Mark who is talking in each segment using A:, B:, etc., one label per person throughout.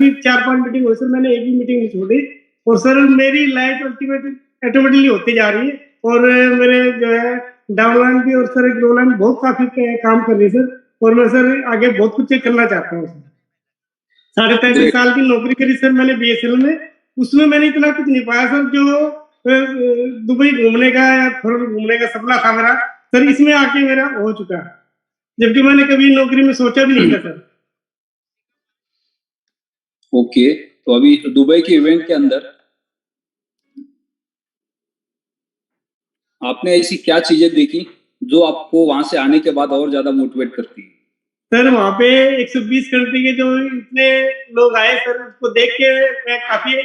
A: 4-5 meeting हुई sir, मैंने एक भी मीटिंग नहीं छोड़ी। और सर मेरी लाइफ ऑटोमेटिकली होती जा रही है, और मेरे जो है डाउनलाइन भी और सर ग्रोलाइन बहुत काफी काम कर रही है सर। और मैं सर आगे बहुत कुछ करना चाहता हूँ सर। 33.5 साल की नौकरी करी सर मैंने बीएसएनएल में, उसमें मैंने इतना कुछ नहीं पाया सर जो दुबई घूमने का या फॉरेन घूमने का सपना था मेरा सर, इसमें आके मेरा हो चुका है, जबकि मैंने कभी नौकरी में सोचा भी नहीं था सर।
B: ओके, तो अभी दुबई के इवेंट के अंदर आपने ऐसी क्या चीजें देखी जो आपको वहां से आने के बाद और ज्यादा मोटिवेट करती है?
A: सर वहाँ पे 120 कंट्री के जो इतने लोग आए सर, उसको देख के मैं काफी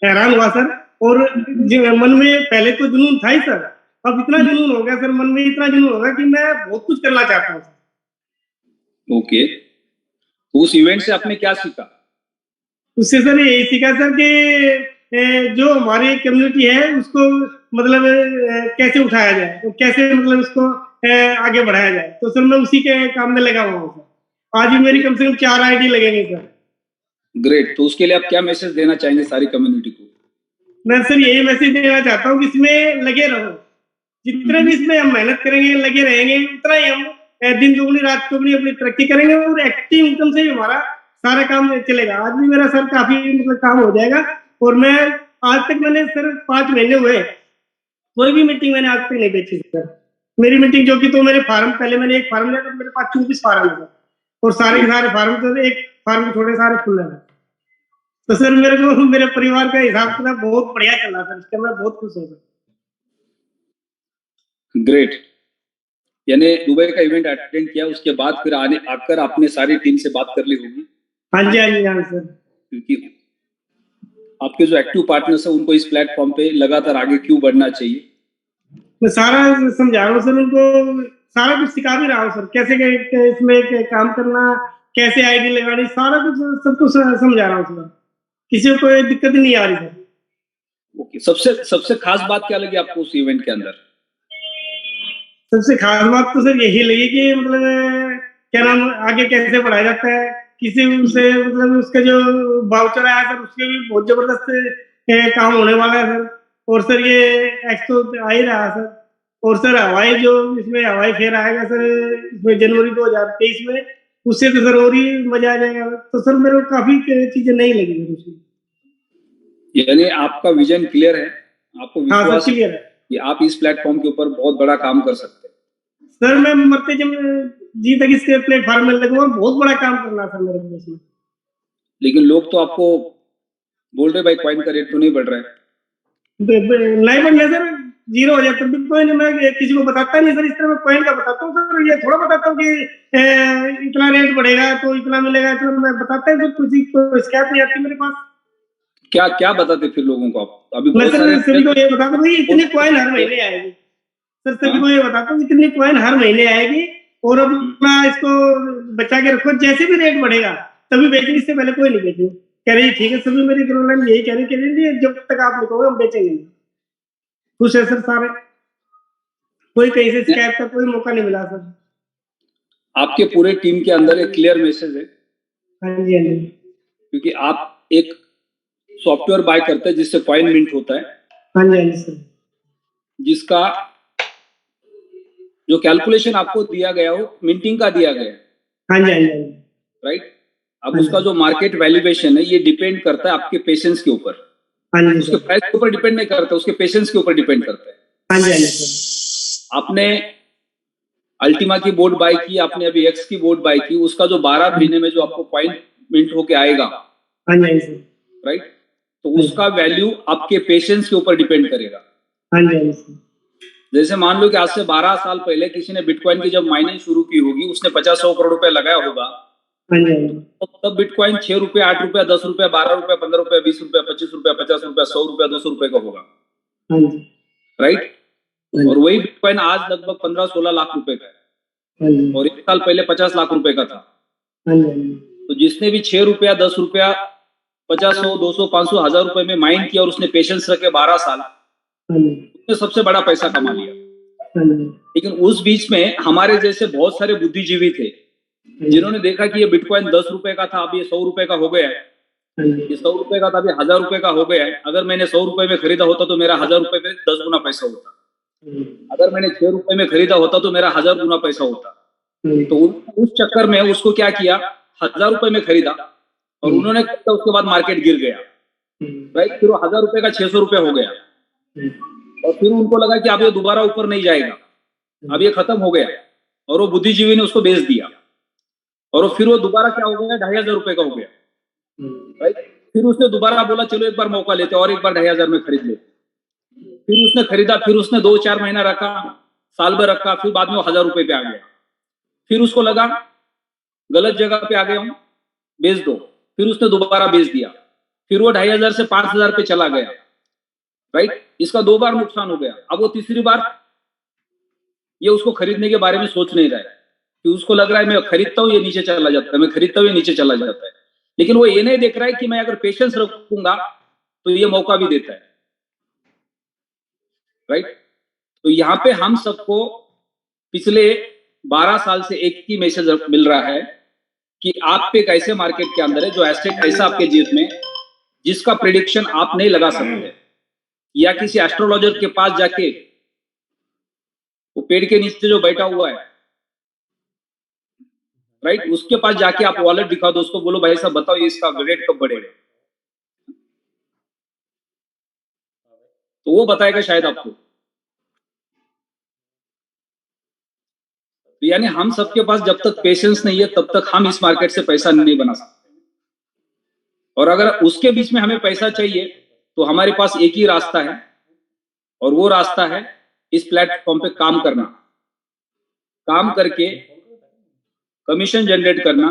A: हैरान हुआ सर। और मन में पहले तो जुनून था ही सर, अब इतना जुनून हो गया सर, मन में इतना जुनून हो गया कि मैं बहुत कुछ करना चाहता हूँ।
B: ओके, उस इवेंट से आपने क्या सीखा?
A: उससे सर यही सीखा सर कि जो हमारी कम्युनिटी है उसको मतलब कैसे उठाया जाए और कैसे मतलब उसको आगे बढ़ाया जाए। तो सर मैं उसी के काम में लगा हुआ हूँ सर। आज भी मेरी कम से कम 4 आईडी लगेंगे सर।
B: ग्रेट, तो उसके लिए आप क्या मैसेज देना चाहेंगे सारी कम्युनिटी को?
A: मैं सर यही मैसेज देना चाहता हूँ कि इसमें लगे रहो, जितने भी इसमें हम मेहनत करेंगे लगे रहेंगे उतना ही हम दिन दुगनी रात चौगुनी अपनी तरक्की करेंगे, और एक्टिव इनकम से ही हमारा सारा काम चलेगा। आज भी मेरा सर काफी मतलब काम हो जाएगा। और मैं आज तक मैंने सर 5 महीने हुए कोई भी मीटिंग मैंने आज तक नहीं बेची सर। मेरी मीटिंग जो कि तो मेरे फार्म, पहले मैंने एक फार्म लिया तो मेरे पास 24 फार्म है और सारे के सारे फार्म सर एक फार्म छोड़े सारे खुले हैं। तो सर मेरे को मेरे परिवार का हिसाब किताब बहुत बढ़िया चल रहा सर, इसके मैं बहुत खुश हूँ सर।
B: ग्रेट, यानी दुबई का इवेंट अटेंड किया, उसके बाद फिर आकर आपने सारी टीम से बात कर ली होगी?
A: हाँ जी हाँ जी हाँ सर,
B: क्योंकि आपके जो एक्टिव पार्टनर्स है उनको इस प्लेटफॉर्म पे लगातार आगे क्यों बढ़ना चाहिए।
A: मैं सारा समझा रहा हूँ सर, उनको सारा कुछ सिखा भी रहा हूँ सर, कैसे इसमें काम करना, कैसे आईडी लगानी, सारा कुछ सब कुछ समझा रहा हूँ सर, किसी को कोई दिक्कत नहीं आ रही सर।
B: ओके, सबसे खास बात क्या लगी आपको उस इवेंट के अंदर?
A: सबसे खास बात तो सर यही लगी कि मतलब क्या नाम आगे कैसे बढ़ाया जाता है, किसी से मतलब उसका जो वाउचर आया सर उसके भी बहुत जबरदस्त काम होने वाला है सर। और सर ये एक्सपो आ ही रहा सर, और सर हवाई जो इसमें हवाई फेयर आएगा सर इसमें जनवरी 2023 में, उससे तो सर और ही मजा आ जाएगा। तो सर मेरे को काफी चीजें नहीं लगी सर उसमें।
B: यानी आपका विजन क्लियर है, आपको विश्वास
A: क्लियर है
B: कि आप इस प्लेटफॉर्म के ऊपर बहुत बड़ा काम कर सकते हैं।
A: सर मैं मरते जब जी तक इसके प्लेटफॉर्म में लगूंगा, बहुत बड़ा काम करना सर मेरे को इसमें।
B: लेकिन लोग तो आपको बोल रहे भाई कॉइन का रेट तो नहीं बढ़ रहा है।
A: नहीं बढ़ने सर, जीरो हो जाता है कोई नहीं। मैं किसी को बताता नहीं सर, इस तरह मैं कॉइन का बताता हूँ सर, ये थोड़ा बताता हूँ कि इतना रेट बढ़ेगा तो इतना मिलेगा, तो मैं बताता हूँ सर, किसी को शिकायत नहीं आती मेरे पास।
B: क्या क्या बताते फिर लोगों को आप? अभी
A: मैं सर सभी को ये बताता हूँ इतनी कॉइन हर महीने आएगी सर, सभी को ये बताता हूँ इतनी कॉइन हर महीने आएगी, और अपना इसको बचा के रखो, जैसे भी रेट बढ़ेगा तभी बेचेंगे, इससे पहले कोई नहीं बेचेंगे। कह रही ठीक है, सभी मेरी ग्रोलाइन यही कह रही जब तक आप लिखोगे हम बेचेंगे। खुश है सर सारे, कोई कहीं से शिकायत का कोई मौका नहीं मिला सर।
B: आपके पूरे टीम के अंदर एक क्लियर मैसेज है।
A: हाँ जी हाँ जी,
B: क्योंकि आप एक सॉफ्टवेयर बाय करते हैं जिससे कॉइन मिंट होता है।
A: हाँ जी हाँ जी सर, जिसका
B: जो कैलकुलेशन आपको दिया गया हो मिंटिंग का दिया गया है।
A: हाँ जी हाँ जी
B: राइट, अब उसका जो मार्केट वैल्यूएशन है ये डिपेंड करता है आपके पेशेंस के ऊपर।
A: हाँ जी,
B: उसके प्राइस के ऊपर डिपेंड नहीं करता, उसके पेशेंस के ऊपर डिपेंड करता है।
A: हाँ जी हाँ जी सर,
B: आपने अल्टीमा की बोर्ड बाय की, आपने अभी एक्स की बोर्ड बाय की, उसका जो 12 महीने में जो आपको कॉइन मिंट होके आएगा,
A: हाँ जी सर,
B: राइट, तो उसका वैल्यू आपके पेशेंस के ऊपर डिपेंड करेगा।
A: हाँ जी सर,
B: जैसे मान लो कि आज से 12 साल पहले किसी ने बिटकॉइन की जब माइनिंग शुरू की होगी, उसने 50-100 करोड़ रुपए लगाया होगा, तो तब बिटकॉइन 6 रुपए, 8 रुपए, 10 रुपए, 12 रुपए, 15 रुपए, 20 रुपए, 25 रुपए, 50 रुपए, 100 रुपए, 200 रुपए का होगा। राइट, और वही बिटकॉइन आज लगभग 15-16 लाख रुपए का है, और 1 साल पहले 50 लाख रुपए का था। तो जिसने भी 6 रुपया, 10 रुपया, 50, 100, 200, 500, 1000 रुपए में माइन किया और उसने पेशेंस रखे 12 साल, उसने सबसे बड़ा पैसा कमा लिया। लेकिन उस बीच में हमारे जैसे बहुत सारे बुद्धिजीवी थे जिन्होंने देखा कि ये बिटकॉइन 10 रुपए का था, अब ये 100 रुपए का हो गया है, ये 100 रुपए का था, अभी 1000 रुपए का हो गया है। अगर मैंने 100 रुपए में खरीदा होता तो मेरा 1000 रुपए में 10 गुना पैसा होता। अगर मैंने 6 रुपए में खरीदा होता तो मेरा 1000 गुना पैसा होता। तो उस चक्कर में उसको क्या किया, 1000 रुपए में खरीदा और उन्होंने खरीदा, उसके बाद मार्केट गिर गया, राइट। फिर वो 1000 रुपए का 600 रुपए हो गया और फिर उनको लगा कि अब ये दोबारा ऊपर नहीं जाएगा, अब ये खत्म हो गया, और वो बुद्धिजीवी ने उसको बेच दिया और फिर वो दोबारा क्या हो गया, 2500 रुपए का हो गया, राइट। फिर उसने दोबारा बोला चलो एक बार मौका लेते और एक बार 2500 में खरीद लेते। फिर उसने खरीदा, फिर उसने 2-4 महीना रखा, साल भर रखा, फिर बाद में वो 1000 रुपए पे आ गया। फिर उसको लगा गलत जगह पे आ गया हूं, बेच दो। फिर उसने दोबारा बेच दिया, फिर वो 2500 से 5000 पे चला गया, राइट। इसका 2 बार नुकसान हो गया। अब वो तीसरी बार ये उसको खरीदने के बारे में सोच नहीं रहा है, कि उसको लग रहा है मैं खरीदता हूं ये नीचे चला जाता है, मैं खरीदता हूं ये नीचे चला जाता है। लेकिन वो ये नहीं देख रहा है कि मैं अगर पेशेंस रखूंगा तो ये मौका भी देता है, राइट। तो यहाँ पे हम सबको पिछले 12 साल से एक ही मैसेज मिल रहा है कि आप एक ऐसे मार्केट के अंदर है जो एसेट ऐसा आपके जेब में जिसका प्रेडिक्शन आप नहीं लगा सकते, या किसी एस्ट्रोलॉजर के पास जाके वो पेड़ के नीचे जो बैठा हुआ है, राइट, उसके पास जाके आप वॉलेट दिखा दो, उसको बोलो भाई साहब बताओ ये इसका रेट कब बढ़ेगा, तो वो बताएगा शायद आपको। तो यानी हम सबके पास जब तक पेशेंस नहीं है तब तक हम इस मार्केट से पैसा नहीं बना सकते। और अगर उसके बीच में हमें पैसा चाहिए तो हमारे पास एक ही रास्ता है, और वो रास्ता है इस प्लेटफॉर्म पे काम करना, काम करके कमीशन जनरेट करना,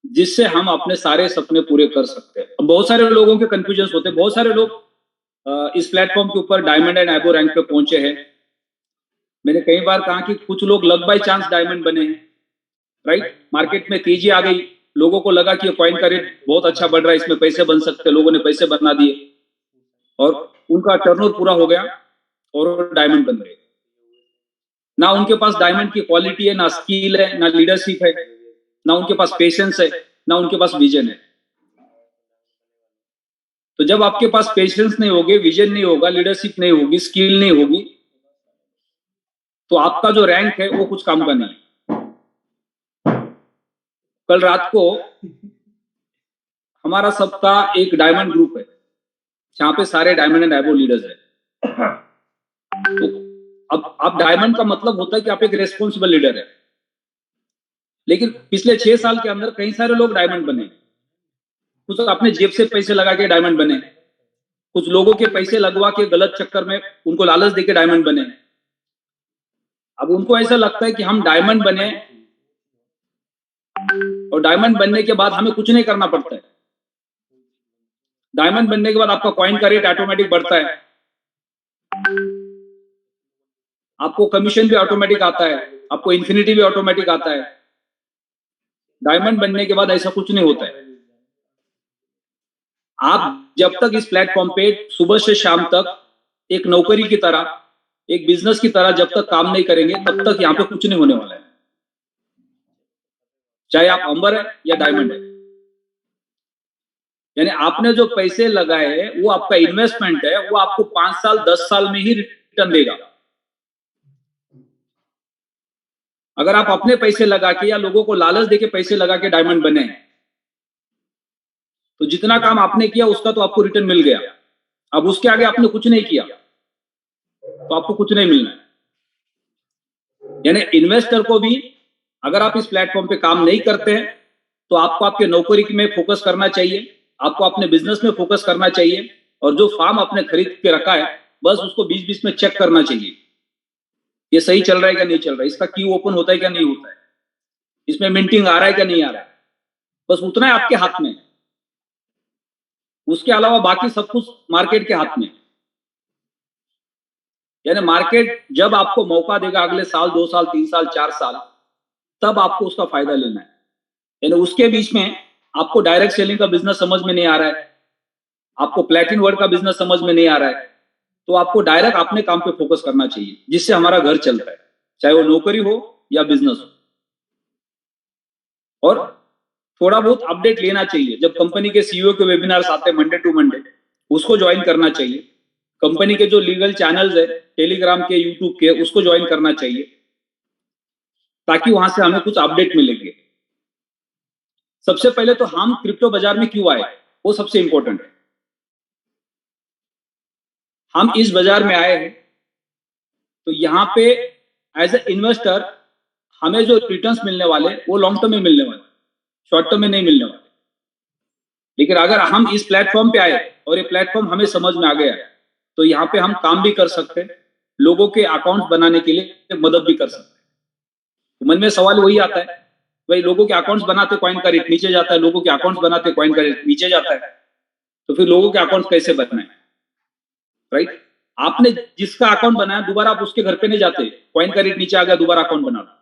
B: जिससे हम अपने सारे सपने पूरे कर सकते हैं। बहुत सारे लोगों के कंफ्यूजन होते हैं, बहुत सारे लोग इस प्लेटफॉर्म के ऊपर डायमंड एंड एबो रैंक पे पहुंचे हैं। मैंने कई बार कहा कि कुछ लोग लक बाय चांस डायमंड बने हैं, राइट। मार्केट में तेजी आ गई, लोगों को लगा कि कॉइन का रेट बहुत अच्छा बढ़ रहा है, इसमें पैसे बन सकते हैं, लोगों ने पैसे बना दिए और उनका टर्नओवर पूरा हो गया और डायमंड बन गए। ना उनके पास डायमंड की क्वालिटी है, ना स्किल है, ना लीडरशिप है, ना उनके पास पेशेंस है, ना उनके पास विजन है। तो जब आपके पास पेशेंस नहीं होगी, विजन नहीं होगा, लीडरशिप नहीं होगी, स्किल नहीं होगी, तो आपका जो रैंक है वो कुछ काम का नहीं। कल रात को हमारा सबका एक डायमंड ग्रुप है जहां पे सारे डायमंड एंड एबो लीडर्स है। तो अब डायमंड का मतलब होता है कि आप एक रेस्पॉन्सिबल लीडर है। लेकिन पिछले 6 साल के अंदर कई सारे लोग डायमंड बने, कुछ अपने जेब से पैसे लगा के डायमंड बने, कुछ लोगों के पैसे लगवा के गलत चक्कर में उनको लालच देके डायमंड बने। अब उनको ऐसा लगता है कि हम डायमंड बने और डायमंड बनने के बाद हमें कुछ नहीं करना पड़ता है। डायमंड बनने के बाद आपका कॉइन का रेट ऑटोमेटिक बढ़ता है, आपको कमीशन भी ऑटोमेटिक आता है, आपको इन्फिनिटी भी ऑटोमेटिक आता है। डायमंड बनने के बाद ऐसा कुछ नहीं होता है। आप जब तक इस प्लेटफॉर्म पे सुबह से शाम तक एक नौकरी की तरह, एक बिजनेस की तरह जब तक काम नहीं करेंगे तब तक यहाँ पे कुछ नहीं होने वाला है, चाहे आप अंबर है या डायमंड है। यानी आपने जो पैसे लगाए हैं वो आपका इन्वेस्टमेंट है, वो आपको 5 साल 10 साल में ही रिटर्न देगा। अगर आप अपने पैसे लगा के या लोगों को लालच देके पैसे लगा के डायमंड बने तो जितना काम आपने किया उसका तो आपको रिटर्न मिल गया। अब उसके आगे आपने कुछ नहीं किया तो आपको कुछ नहीं मिलना है। यानी इन्वेस्टर को भी अगर आप इस प्लेटफॉर्म पे काम नहीं करते हैं तो आपको आपके नौकरी में फोकस करना चाहिए, आपको अपने बिजनेस में फोकस करना चाहिए, और जो फार्म आपने खरीद के रखा है बस उसको बीच बीच में चेक करना चाहिए, ये सही चल रहा है क्या नहीं चल रहा है, इसका क्यू ओपन होता है क्या नहीं होता है, इसमें मिंटिंग आ रहा है क्या नहीं आ रहा है, बस उतना है आपके हाथ में। उसके अलावा बाकी सब कुछ मार्केट के हाथ में। यानी मार्केट जब आपको मौका देगा अगले साल, 2 साल, 3 साल, 4 साल, तब आपको उसका फायदा लेना है। यानी उसके बीच में आपको डायरेक्ट सेलिंग का बिजनेस समझ में नहीं आ रहा है, आपको प्लेटिन वर्ड का बिजनेस समझ में नहीं आ रहा है, तो आपको डायरेक्ट अपने काम पे फोकस करना चाहिए जिससे हमारा घर चलता है, चाहे वो नौकरी हो या बिजनेस हो। और थोड़ा बहुत अपडेट लेना चाहिए। जब कंपनी के सीईओ के वेबिनार्स आते हैं मंडे टू मंडे, उसको ज्वाइन करना चाहिए। कंपनी के जो लीगल चैनल्स है टेलीग्राम के, यूट्यूब के, उसको ज्वाइन करना चाहिए, ताकि वहां से हमें कुछ अपडेट मिलेंगे। सबसे पहले तो हम क्रिप्टो बाजार में क्यों आए, वो सबसे इंपॉर्टेंट है। हम इस बाजार में आए हैं तो यहाँ पे एज ए इन्वेस्टर हमें जो रिटर्न्स मिलने वाले वो लॉन्ग टर्म में मिलने वाले, शॉर्ट टर्म में नहीं मिलने वाले। लेकिन अगर हम इस प्लेटफॉर्म पे आए और ये प्लेटफॉर्म हमें समझ में आ गया तो यहाँ पे हम काम भी कर सकते हैं, लोगों के अकाउंट बनाने के लिए मदद भी कर सकते हैं। तो मन में सवाल वही आता है, भाई लोगों के अकाउंट्स बनाते कॉइन का रेट नीचे जाता है, लोगों के अकाउंट्स बनाते कॉइन का रेट नीचे जाता है, तो फिर लोगों के अकाउंट कैसे बनाए, राइट? आपने जिसका अकाउंट बनाया दोबारा आप उसके घर पे नहीं जाते, कॉइन का रेट नीचे आ गया दोबारा अकाउंट बना लो।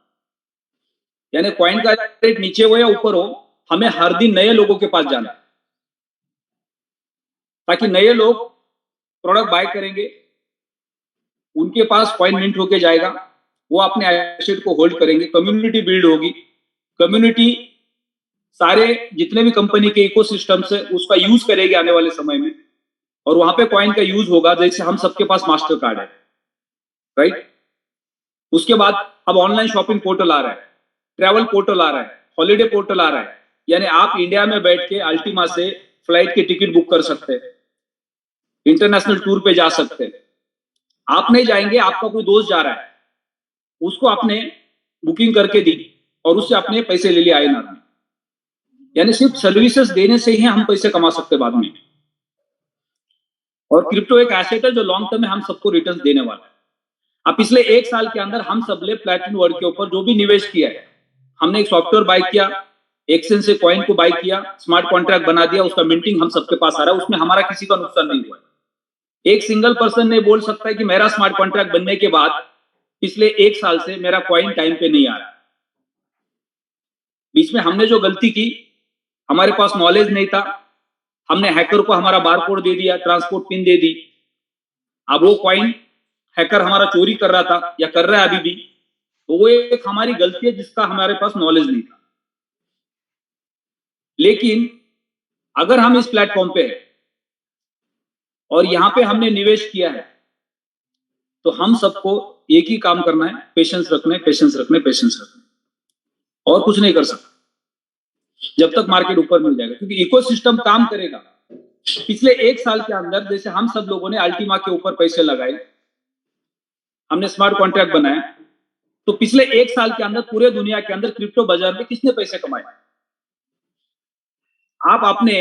B: यानी कॉइन का रेट नीचे हो या ऊपर हो, हमें हर दिन नए लोगों के पास जाना है, ताकि नए लोग प्रोडक्ट बाय करेंगे, उनके पास कॉइन मिंट होके जाएगा, वो अपने एसेट को होल्ड करेंगे, कम्युनिटी बिल्ड होगी। कम्युनिटी सारे जितने भी कंपनी के इकोसिस्टम से उसका यूज करेगी आने वाले समय में, और वहां पे कॉइन का यूज होगा। जैसे हम सबके पास मास्टर कार्ड है, राइट? उसके बाद अब ऑनलाइन शॉपिंग पोर्टल आ रहा है, ट्रैवल पोर्टल आ रहा है, हॉलीडे पोर्टल आ रहा है। यानी आप इंडिया में बैठ के अल्टीमा से फ्लाइट की टिकट बुक कर सकते हैं, इंटरनेशनल टूर पे जा सकते हैं। आप नहीं जाएंगे, आपका कोई दोस्त जा रहा है, उसको आपने बुकिंग करके दी और उससे अपने पैसे ले लिए आए ना। यानी सिर्फ सर्विसेज देने से ही हम पैसे कमा सकते बाद में। और क्रिप्टो एक एसेट है जो लॉन्ग टर्म में हम सबको रिटर्न देने वाला है। अब पिछले 1 साल के अंदर हम सब ने प्लैटिनम वर्ल्ड के ऊपर जो भी निवेश किया है, हमने एक सॉफ्टवेयर बाय किया, एक्सचेंज से कॉइन को बाय किया, स्मार्ट कॉन्ट्रैक्ट बना दिया, उसका मिंटिंग हम सबके पास आ रहा है, उसमें हमारा किसी का नुकसान नहीं हुआ है। एक सिंगल पर्सन नहीं बोल सकता है कि मेरा स्मार्ट कॉन्ट्रैक्ट बनने के बाद पिछले 1 साल से मेरा कॉइन टाइम पे नहीं आ रहा। बीच में हमने जो गलती की, हमारे पास नॉलेज नहीं था, हमने हैकर को हमारा बारकोड दे दिया, ट्रांसपोर्ट पिन दे दी। अब वो कॉइन हैकर हमारा चोरी कर रहा था या कर रहा है अभी भी, तो वो एक हमारी गलती है जिसका हमारे पास नॉलेज नहीं था। लेकिन अगर हम इस प्लेटफॉर्म पे हैं और यहां पे हमने निवेश किया है, तो हम सबको एक ही काम करना है, पेशेंस रखने, पेशेंस रखने, पेशेंस रखने, और कुछ नहीं कर सकते जब तक मार्केट ऊपर मिल जाएगा, क्योंकि इकोसिस्टम काम करेगा। पिछले 1 साल के अंदर जैसे हम सब लोगों ने अल्टीमा के ऊपर पैसे लगाए, हमने स्मार्ट कॉन्ट्रैक्ट बनाया, तो पिछले 1 साल के अंदर पूरे दुनिया के अंदर क्रिप्टो बाजार में किसने पैसे कमाए? आप अपने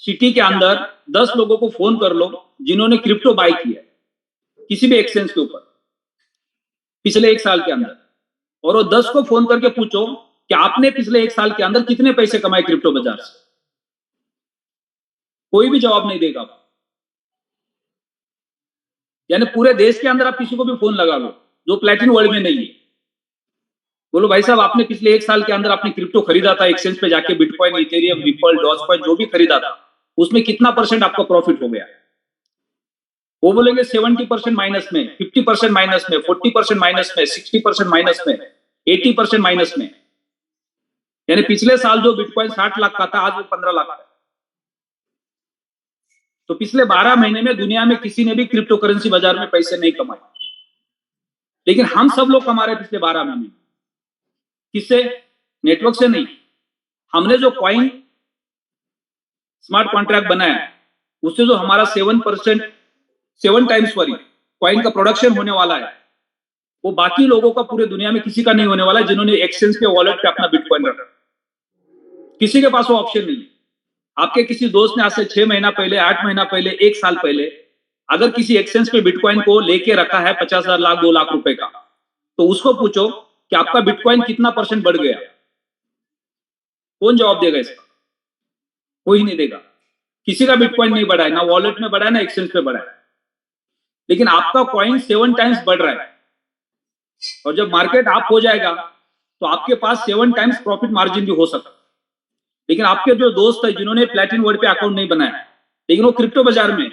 B: सिटी के अंदर 10 लोगों को फोन कर लो जिन्होंने क्रिप्टो बाय किया किसी भी एक्सचेंज के ऊपर पिछले 1 साल के अंदर, और वो 10 को फोन करके पूछो कि आपने पिछले 1 साल के अंदर कितने पैसे कमाए क्रिप्टो बाजार से। कोई भी जवाब नहीं देगा। यानी पूरे देश के अंदर आप किसी को भी फोन लगा लो जो प्लैटिनम वर्ल्ड में नहीं है, बोलो भाई साहब आपने पिछले 1 साल के अंदर आपने क्रिप्टो खरीदा था एक्सचेंज पे जाके, बिटकॉइन, इथेरियम, रिपल, डॉजकॉइन जो भी खरीदा था, उसमें कितना % आपका प्रॉफिट हो गया? वो बोलेंगे 70% माइनस में, 50% माइनस में, 40% माइनस में, 60% माइनस में, 80% माइनस में। यानी पिछले साल जो बिटकॉइन 60 लाख का था, आज वो 15 लाख का है। तो पिछले 12 महीने में दुनिया में किसी ने भी क्रिप्टो करेंसी बाजार में पैसे नहीं कमाए, लेकिन हम सब लोग कमा रहे पिछले 12 महीने। किससे? नेटवर्क से नहीं। हमने जो कॉइन स्मार्ट कॉन्ट्रैक्ट बनाया उससे जो हमारा 7 टाइम्स कॉइन का प्रोडक्शन होने वाला है, वो बाकी लोगों का पूरे दुनिया में किसी का नहीं होने वाला जिन्होंने एक्सचेंज के वॉलेट पे अपना बिटकॉइन रखा। किसी के पास वो ऑप्शन नहीं है। आपके किसी दोस्त ने आज से 6 महीना पहले, 8 महीना पहले, 1 साल पहले अगर किसी एक्सचेंज पे बिटकॉइन को लेके रखा है 50,000 लाख 2 लाख रुपए का, तो उसको पूछो कि आपका बिटकॉइन कितना % बढ़ गया? कौन जवाब देगा इसका? कोई नहीं देगा। किसी का बिटकॉइन नहीं बढ़ा है, ना वॉलेट में बढ़ा है, ना एक्सचेंज पे बढ़ा है। लेकिन आपका कॉइन 7 टाइम्स बढ़ रहा है, और जब मार्केट अप हो जाएगा तो आपके पास 7 टाइम्स प्रॉफिट मार्जिन भी हो सकता है। लेकिन आपके जो दोस्त है जिन्होंने प्लैटिनम वर्ल्ड पे अकाउंट नहीं बनाया लेकिन वो क्रिप्टो बाजार में,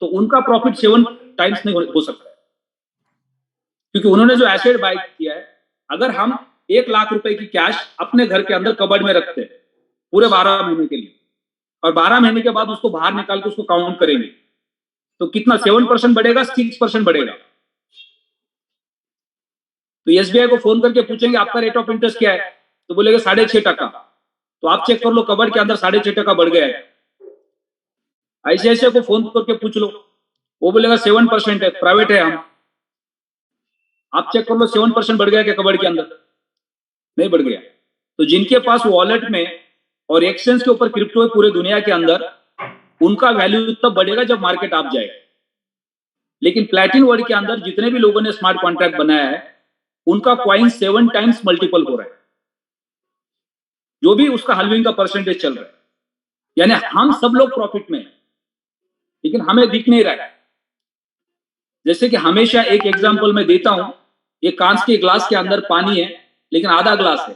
B: तो उनका प्रॉफिट 7 टाइम्स नहीं हो सकता है, क्योंकि उन्होंने जो एसेट बाय किया है। अगर हम 1 लाख रुपए की कैश अपने घर के अंदर कबर्ड में रखते हैं पूरे 12 महीने के लिए, और 12 महीने के बाद उसको बाहर निकाल के उसको काउंट करेंगे तो कितना 7% बढ़ेगा, 6% बढ़ेगा। तो एसबीआई को फोन करके पूछेंगे आपका रेट ऑफ इंटरेस्ट क्या है, तो बोलेगा 6.5%। तो आप चेक कर लो कबर्ड के अंदर 6.5% बढ़ गया है। आईसीआईसीआई को फोन करके पूछ लो, वो बोलेगा 7% है, प्राइवेट है हम। आप चेक कर लो 7% बढ़ गया क्या कबर्ड के अंदर? नहीं बढ़ गया। तो जिनके पास वॉलेट में और एक्सचेंज के ऊपर क्रिप्टो है पूरे दुनिया के अंदर, उनका वैल्यू तब बढ़ेगा जब मार्केट आप जाएगा। लेकिन प्लैटिन वर्ल्ड के अंदर जितने भी लोगों ने स्मार्ट कॉन्ट्रैक्ट बनाया है, उनका कॉइन 7 टाइम्स मल्टीपल हो रहा है, जो भी उसका हलविंग का परसेंटेज चल रहा है। यानी हम सब लोग प्रॉफिट में हैं, लेकिन हमें दिख नहीं रहा है। जैसे कि हमेशा एक एग्जांपल मैं देता हूं, ये कांच के ग्लास के अंदर पानी है लेकिन आधा ग्लास है।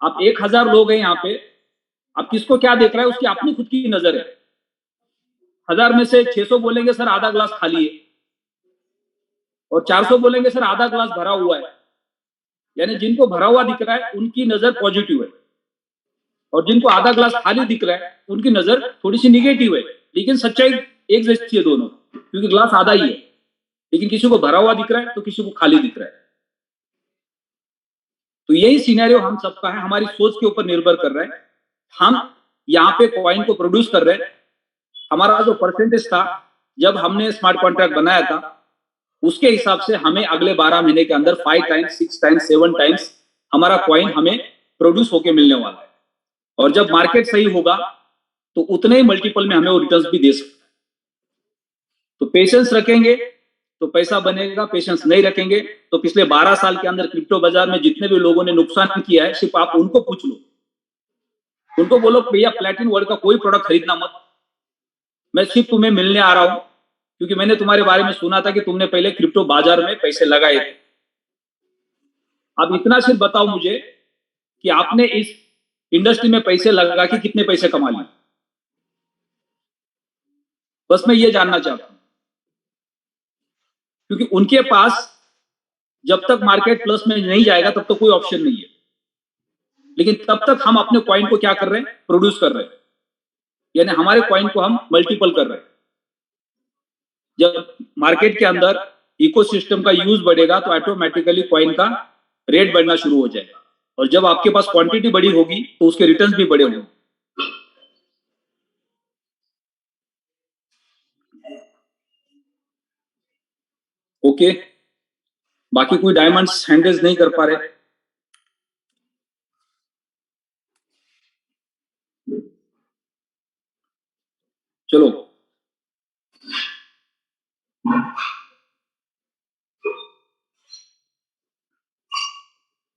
B: आप 1000 लोग हैं यहाँ पे, आप किसको क्या देख रहे हैं उसकी अपनी खुद की नजर है। 1000 में से 600 बोलेंगे सर आधा ग्लास खाली है, और 400 बोलेंगे सर आधा ग्लास भरा हुआ है। यानी जिनको भरा हुआ दिख रहा है उनकी नजर पॉजिटिव है, और जिनको आधा ग्लास खाली दिख रहा है उनकी नजर थोड़ी सी निगेटिव है। लेकिन सच्चाई एक जैसी है दोनों, क्योंकि ग्लास आधा ही है, लेकिन किसी को भरा हुआ दिख रहा है तो किसी को खाली दिख रहा है। तो यही सिनेरियो हम सबका है, हमारी सोच के ऊपर निर्भर कर रहा है। हम यहाँ पे कॉइन को प्रोड्यूस कर रहे हैं। हमारा जो परसेंटेज था जब हमने स्मार्ट कॉन्ट्रैक्ट बनाया था, उसके हिसाब से हमें अगले 12 महीने के अंदर 5 टाइम्स, 6 टाइम्स, 7 टाइम्स हमारा कॉइन हमें प्रोड्यूस होके मिलने वाला है। और जब मार्केट सही होगा तो उतने ही मल्टीपल में हमें वो रिटर्न्स भी दे सकता है। तो पेशेंस रखेंगे तो पैसा बनेगा, पेशेंस नहीं रखेंगे तो पिछले 12 साल के अंदर क्रिप्टो बाजार में जितने भी लोगों ने नुकसान किया है, सिर्फ आप उनको पूछ लो। उनको बोलो भैया प्लैटिन वर्ल्ड का कोई प्रोडक्ट खरीदना मत, मैं सिर्फ तुम्हें मिलने आ रहा हूं क्योंकि मैंने तुम्हारे बारे में सुना था कि तुमने पहले क्रिप्टो बाजार में पैसे लगाए थे। अब इतना सिर्फ बताओ मुझे कि आपने इस इंडस्ट्री में पैसे लगा के कितने पैसे कमा लिए। बस मैं ये जानना चाहता हूं, क्योंकि उनके पास जब तक मार्केट प्लस में नहीं जाएगा तब तक कोई ऑप्शन नहीं है। लेकिन तब तक हम अपने कॉइन को क्या कर रहे हैं, प्रोड्यूस कर रहे हैं। यानी हमारे कॉइन को हम मल्टीपल कर रहे हैं। जब मार्केट के अंदर इकोसिस्टम का यूज बढ़ेगा तो ऑटोमेटिकली कॉइन का रेट बढ़ना शुरू हो जाएगा, और जब आपके पास क्वांटिटी बड़ी होगी तो उसके रिटर्न्स भी बड़े होंगे। ओके, बाकी कोई डायमंड्स हैंड रेज नहीं कर पा रहे? चलो,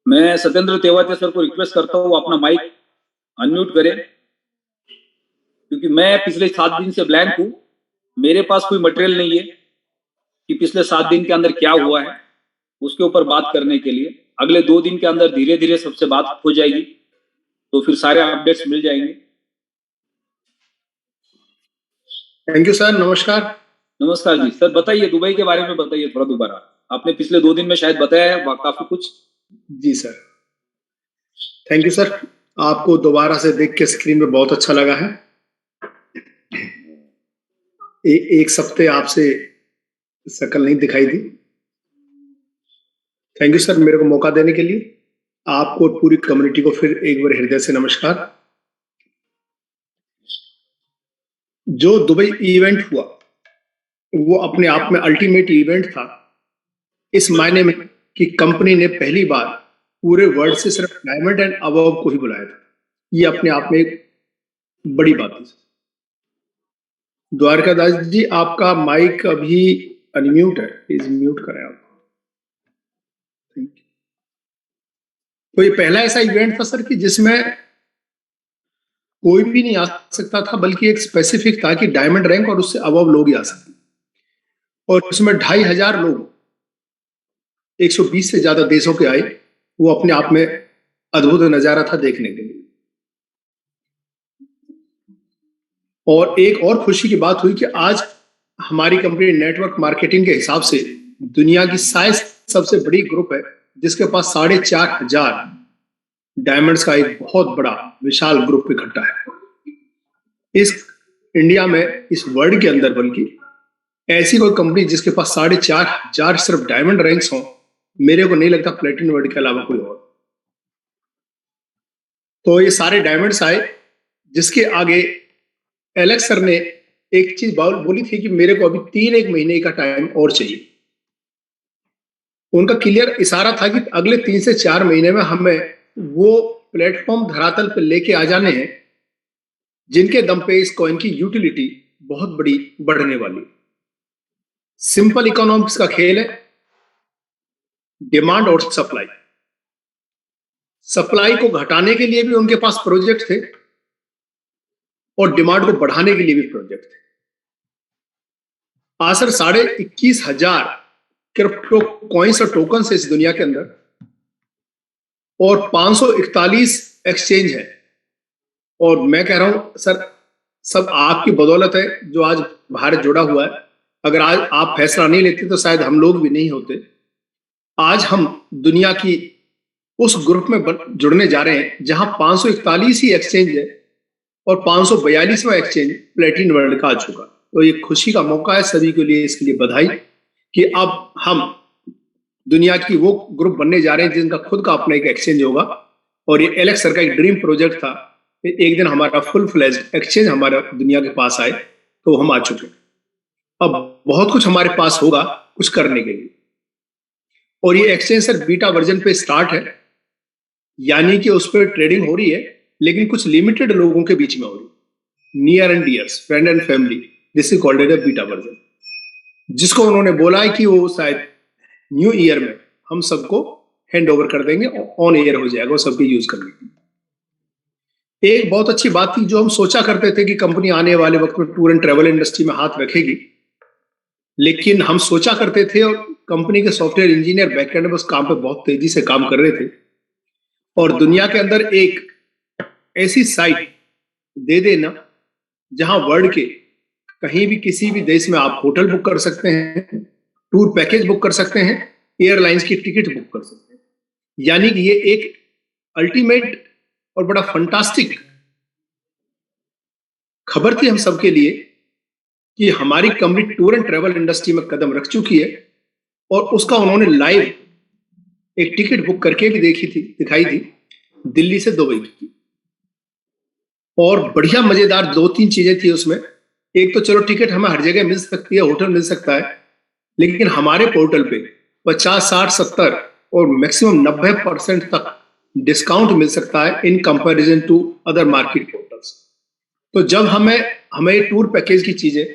B: मैं सत्येंद्र तेवातिया सर को रिक्वेस्ट करता हूं अपना माइक अनम्यूट करें, क्योंकि मैं पिछले 7 दिन से ब्लैंक हूं। मेरे पास कोई मटेरियल नहीं है कि पिछले 7 दिन के अंदर क्या हुआ है उसके ऊपर बात करने के लिए। अगले 2 दिन के अंदर धीरे धीरे सबसे बात हो जाएगी, तो फिर सारे अपडेट्स मिल जाएंगे।
C: थैंक यू सर, नमस्कार।
B: नमस्कार जी सर, बताइए दुबई के बारे में बताइए थोड़ा दोबारा। आपने पिछले 2 दिन में शायद बताया है काफी कुछ।
C: जी सर, थैंक यू सर। आपको दोबारा से देख के स्क्रीन पे बहुत अच्छा लगा है। एक हफ्ते आपसे शक्ल नहीं दिखाई दी। थैंक यू सर मेरे को मौका देने के लिए। आपको पूरी कम्युनिटी को फिर एक बार हृदय से नमस्कार। जो दुबई इवेंट हुआ वो अपने आप में अल्टीमेट इवेंट था, इस मायने में कि कंपनी ने पहली बार पूरे वर्ल्ड से सिर्फ डायमंड एंड अबव को ही बुलाया था। ये अपने आप में एक बड़ी बात है। द्वारकादास जी, आपका माइक अभी अनम्यूट है, प्लीज म्यूट करें आप। तो ये पहला ऐसा इवेंट था सर कि जिसमें कोई भी नहीं आ सकता था, बल्कि एक स्पेसिफिक था कि डायमंड रैंक और उससे अबव लोग ही आ सकते, और उसमें 2500 लोग 120 से ज्यादा देशों के आए। वो अपने आप में अद्भुत नजारा था देखने के लिए। और एक और खुशी की बात हुई कि आज हमारी कंपनी नेटवर्क मार्केटिंग के हिसाब से दुनिया की शायद सबसे बड़ी ग्रुप है जिसके पास 4500 डायमंड्स का एक बहुत बड़ा विशाल ग्रुप इकट्ठा है इस इंडिया में, इस वर्ल्ड के अंदर। बल्कि ऐसी कोई कंपनी जिसके पास 4,500 सिर्फ डायमंड रैंक्स हों, मेरे को नहीं लगता प्लेटिनम वर्ल्ड के अलावा कोई और। तो ये सारे डायमंड्स आए, जिसके आगे एलेक्स सर ने एक चीज बोली थी कि मेरे को अभी 3-1 महीने का टाइम और चाहिए। उनका क्लियर इशारा था कि अगले 3 से 4 महीने में हमें वो प्लेटफॉर्म धरातल पर लेके आ जाने हैं जिनके दम पे इस कॉइन की यूटिलिटी बहुत बड़ी बढ़ने वाली। सिंपल इकोनॉमिक्स का खेल है, डिमांड और सप्लाई। सप्लाई को घटाने के लिए भी उनके पास प्रोजेक्ट थे और डिमांड को बढ़ाने के लिए भी प्रोजेक्ट थे। आसर 21,500 क्रिप्टो कॉइन्स और टोकन्स है इस दुनिया के अंदर और 541 एक्सचेंज है। और मैं कह रहा हूं सर, सब आपकी बदौलत है जो आज भारत जुड़ा हुआ है। अगर आज आप फैसला नहीं लेते तो शायद हम लोग भी नहीं होते। आज हम दुनिया की उस ग्रुप में जुड़ने जा रहे हैं जहां 541 ही एक्सचेंज है और 542वां एक्सचेंज प्लेटिनम वर्ल्ड का आ चुका। तो ये खुशी का मौका है सभी के लिए, इसके लिए बधाई कि अब हम दुनिया की वो ग्रुप बनने जा रहे हैं जिनका खुद का अपना एक एक्सचेंज होगा। और ये एलेक्स सर का एक ड्रीम प्रोजेक्ट था, एक दिन हमारा फुल फ्लेज्ड एक्सचेंज हमारा दुनिया के पास आए, तो हम आ चुके। अब बहुत कुछ हमारे पास होगा कुछ करने के लिए। और ये एक्सचेंज सर बीटा वर्जन पे स्टार्ट है, यानी कि उस पर ट्रेडिंग हो रही है, लेकिन कुछ लिमिटेड लोगों के बीच में हो रही है, near and dears, friend and family. This is called as beta version, जिसको उन्होंने बोला है कि वो शायद न्यू ईयर में हम सबको हैंड ओवर कर देंगे, ऑन एयर हो जाएगा वो सबके यूज करने की। एक बहुत अच्छी बात थी जो हम सोचा करते थे कि कंपनी आने वाले वक्त में टूर एंड ट्रेवल इंडस्ट्री में हाथ रखेगी, लेकिन हम सोचा करते थे और कंपनी के सॉफ्टवेयर इंजीनियर बैकएंड में उस काम पे बहुत तेजी से काम कर रहे थे। और दुनिया के अंदर एक ऐसी साइट दे देना जहां वर्ल्ड के कहीं भी किसी भी देश में आप होटल बुक कर सकते हैं, टूर पैकेज बुक कर सकते हैं, एयरलाइंस की टिकट बुक कर सकते हैं। यानी कि ये एक अल्टीमेट और बड़ा फंटास्टिक खबर थी हम सबके लिए कि हमारी company tour and travel industry में कदम रख चुकी है। और उसका उन्होंने लाइव एक टिकट बुक करके भी दिखाई थी दिल्ली से दुबई की। और बढ़िया मजेदार 2-3 चीजें थी उसमें। एक तो चलो टिकट हमें हर जगह मिल सकती है, होटल मिल सकता है, लेकिन हमारे पोर्टल पे 50, 60, 70 और मैक्सिमम 90% तक डिस्काउंट मिल सकता है in comparison to other market portals. तो जब हमें टूर पैकेज की चीजें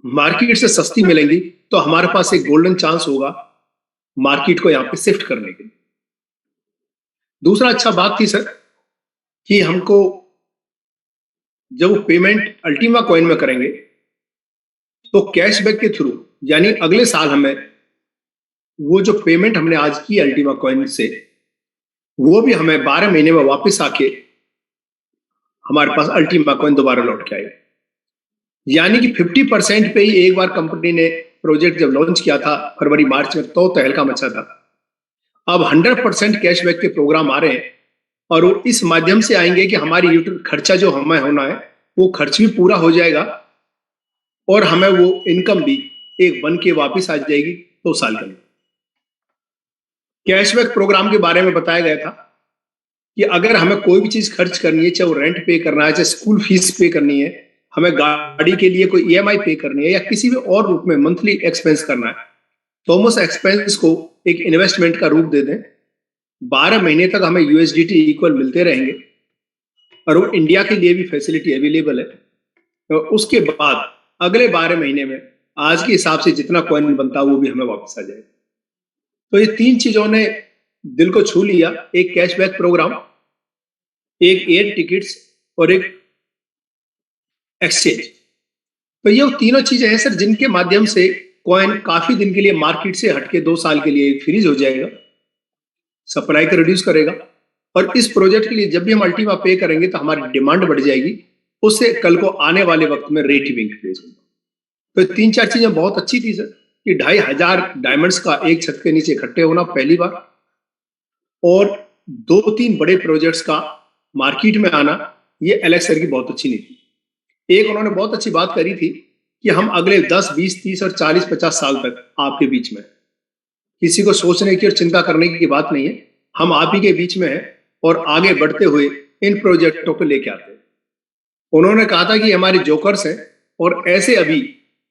C: मार्केट से सस्ती मिलेंगी तो हमारे पास एक गोल्डन चांस होगा मार्केट को यहां पे शिफ्ट करने के लिए। दूसरा अच्छा बात थी सर कि हमको जब वो पेमेंट अल्टीमा कॉइन में करेंगे तो कैशबैक के थ्रू, यानी अगले साल हमें वो जो पेमेंट हमने आज की अल्टीमा कॉइन से, वो भी हमें 12 महीने में वापस आके हमारे पास अल्टीमा कॉइन दोबारा लौट के आएगा। यानी कि 50% पे ही एक बार कंपनी ने प्रोजेक्ट जब लॉन्च किया था फरवरी मार्च में तो तहलका मचा था। अब 100% कैशबैक के प्रोग्राम आ रहे हैं और वो इस माध्यम से आएंगे कि हमारी खर्चा जो हमें होना है वो खर्च भी पूरा हो जाएगा और हमें वो इनकम भी एक बन के वापिस आ जाएगी 2 साल के लिए। कैशबैक प्रोग्राम के बारे में बताया गया था कि अगर हमें कोई भी चीज खर्च करनी है, चाहे वो रेंट पे करना है, चाहे स्कूल फीस पे करनी है, हमें गाड़ी के लिए कोई ईएमआई पे करनी है या किसी भी और रूप में मंथली एक्सपेंस करना है, तो हम उस एक्सपेंस को एक इन्वेस्टमेंट का रूप दे दें। 12 महीने तक हमें यूएसडीटी इक्वल मिलते रहेंगे और वो इंडिया के लिए भी फैसिलिटी अवेलेबल है। तो उसके बाद अगले 12 महीने में आज के हिसाब से जितना कॉइन बनता है वो भी हमें वापस आ जाएगा। तो ये 3 चीजों ने दिल को छू लिया, एक कैशबैक प्रोग्राम, एक एयर टिकट्स और एक एक्सचेंज। तो ये तीनों चीजें हैं सर जिनके माध्यम से कॉइन काफी दिन के लिए मार्केट से हटके 2 साल के लिए फ्रीज हो जाएगा, सप्लाई को रिड्यूस करेगा। और इस प्रोजेक्ट के लिए जब भी हम अल्टीमा पे करेंगे तो हमारी डिमांड बढ़ जाएगी, उससे कल को आने वाले वक्त में रेट भी इंक्रीज होगा। तो 3-4 चीजें बहुत अच्छी थी सर कि 2,500 डायमंड्स का एक छत के नीचे इकट्ठे होना पहली बार, और 2-3 बड़े प्रोजेक्ट्स का मार्केट में आना, ये एलेक्स सर की बहुत अच्छी नीति। एक उन्होंने बहुत अच्छी बात करी थी कि हम अगले 10, 20, 30 और 40, 50 साल तक आपके बीच में, किसी को सोचने की और चिंता करने की बात नहीं है, हम आप ही के बीच में हैं और आगे बढ़ते हुए इन प्रोजेक्टों को लेके आते हैं। उन्होंने कहा था कि हमारे जोकर्स हैं और ऐसे अभी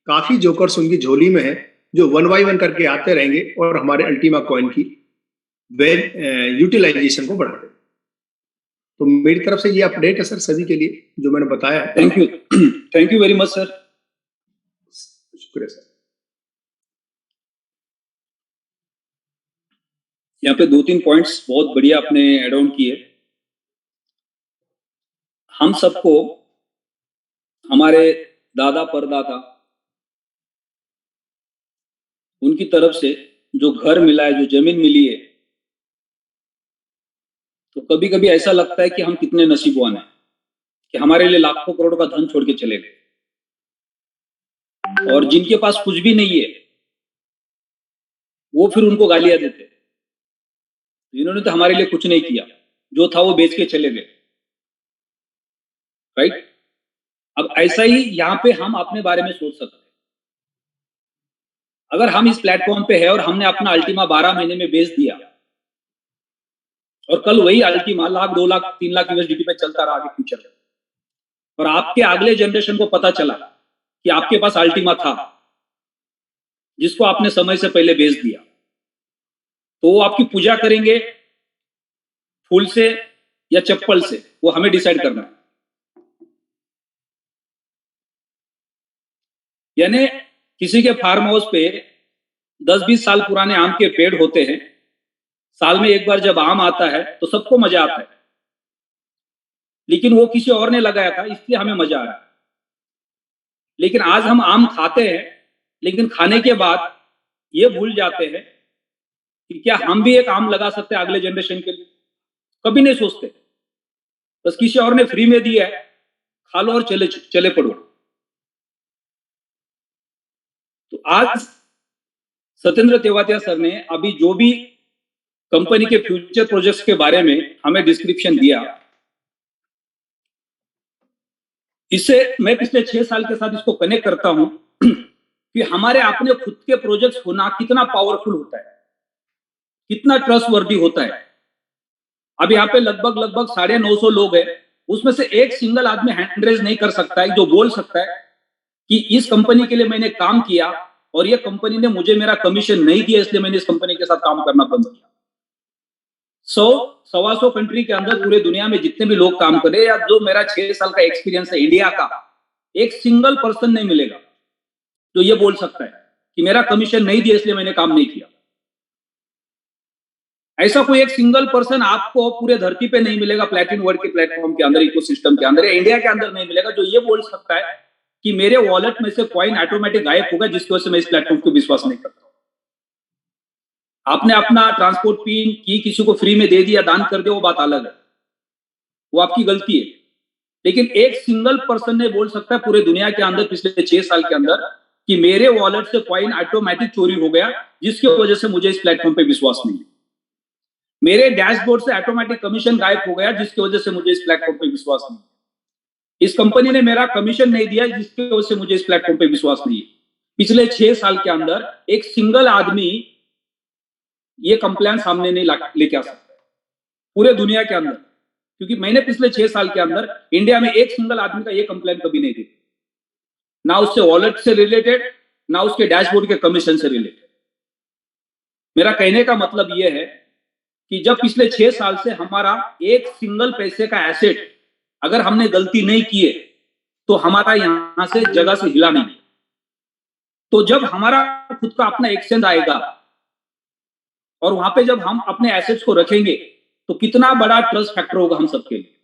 C: काफी जोकर्स उनकी झोली में हैं जो 1 by 1 करके आते रहेंगे और हमारे अल्टीमा कॉइन की यूटिलाइजेशन को बढ़ाते हैं। तो मेरी तरफ से ये अपडेट है सर सभी के लिए जो मैंने बताया।
B: Thank you very much sir.
C: शुक्रिया सर।
B: यहाँ पे 2-3 पॉइंट्स बहुत बढ़िया आपने एड ऑन किए। हम सबको हमारे दादा परदादा उनकी तरफ से जो घर मिला है, जो जमीन मिली है, तो कभी कभी ऐसा लगता है कि हम कितने नसीबवान हैं कि हमारे लिए लाखों करोड़ का धन छोड़ के चले गए। और जिनके पास कुछ भी नहीं है वो फिर उनको गालियां देते, इन्होंने तो हमारे लिए कुछ नहीं किया, जो था वो बेच के चले गए। राइट? अब ऐसा ही यहां पे हम अपने बारे में सोच सकते हैं। अगर हम इस प्लेटफॉर्म पे है और हमने अपना अल्टीमा 12 महीने में बेच दिया और कल वही अल्टीमा लाख, 2 लाख, 3 लाख यूएसडीटी पे चलता रहा आगे फ्यूचर में, और आपके अगले जनरेशन को पता चला कि आपके पास अल्टीमा था जिसको आपने समय से पहले बेच दिया, तो वो आपकी पूजा करेंगे फूल से या चप्पल से, वो हमें डिसाइड करना है। यानी किसी के फार्म हाउस पे 10-20 साल पुराने आम के पेड़ होते हैं, साल में एक बार जब आम आता है तो सबको मजा आता है, लेकिन वो किसी और ने लगाया था इसलिए हमें मजा आ रहा है। लेकिन आज हम आम खाते हैं, लेकिन खाने के बाद ये भूल जाते हैं कि क्या हम भी एक आम लगा सकते हैं अगले जनरेशन के लिए। कभी नहीं सोचते, बस किसी और ने फ्री में दिया है, खा लो और चले पड़ो। तो आज सत्येंद्र तेवातिया सर ने अभी जो भी कंपनी के फ्यूचर प्रोजेक्ट्स के बारे में हमें डिस्क्रिप्शन दिया, इससे मैं पिछले 6 साल के साथ इसको कनेक्ट करता हूं कि हमारे अपने खुद के प्रोजेक्ट्स होना कितना पावरफुल होता है, कितना ट्रस्टवर्दी होता है। अब यहाँ पे लगभग 950 लोग हैं, उसमें से एक सिंगल आदमी हैंड रेज नहीं कर सकता है जो बोल सकता है कि इस कंपनी के लिए मैंने काम किया और ये कंपनी ने मुझे मेरा कमीशन नहीं दिया इसलिए मैंने इस कंपनी के साथ काम करना बंद किया। 100-125 कंट्री के अंदर पूरे दुनिया में जितने भी लोग काम करे, या जो मेरा 6 साल का एक्सपीरियंस है इंडिया का, एक सिंगल पर्सन नहीं मिलेगा जो ये बोल सकता है कि मेरा कमीशन नहीं दिया इसलिए मैंने काम नहीं किया। ऐसा कोई एक सिंगल पर्सन आपको पूरे धरती पे नहीं मिलेगा, प्लैटिन वर्ल्ड के प्लेटफॉर्म के अंदर, इकोसिस्टम के अंदर, इंडिया के अंदर नहीं मिलेगा जो ये बोल सकता है कि मेरे वॉलेट में से कॉइन ऑटोमेटिक गायब होगा जिसकी वजह से मैं इस प्लेटफॉर्म को विश्वास नहीं करता। आपने अपना ट्रांसपोर्ट पिन की किसी को फ्री में दे दिया, दान कर दिया, वो बात अलग है, वो आपकी गलती है। लेकिन एक सिंगल पर्सन ने बोल सकता है पूरे दुनिया के अंदर पिछले 6 साल के अंदर कि मेरे वॉलेट से कॉइन ऑटोमेटिक चोरी हो गया जिसकी वजह से मुझे इस प्लेटफॉर्म पे विश्वास नहीं है। मेरे डैशबोर्ड से ऑटोमेटिक कमीशन गायब हो गया जिसकी वजह से मुझे इस प्लेटफॉर्म पे विश्वास नहीं है। इस कंपनी ने मेरा कमीशन नहीं दिया जिसकी वजह से मुझे इस प्लेटफॉर्म पे विश्वास नहीं है। पिछले 6 साल के अंदर एक सिंगल आदमी ये कंप्लेंट सामने नहीं लेके आ सकता पूरे दुनिया के अंदर, क्योंकि मैंने पिछले 6 साल के अंदर इंडिया में एक सिंगल आदमी का ये कंप्लेंट कभी नहीं दी, ना उससे वॉलेट से रिलेटेड, ना उसके डैशबोर्ड के कमीशन से रिलेटेड। मेरा कहने का मतलब यह है कि जब पिछले 6 साल से हमारा एक सिंगल पैसे का एसेट अगर हमने गलती नहीं की है तो हमारा यहां से जगह से हिला नहीं। तो जब हमारा खुद का अपना एक्सचेंज आएगा और वहां पे जब हम अपने एसेट्स को रखेंगे तो कितना बड़ा ट्रस्ट फैक्टर होगा हम सबके लिए,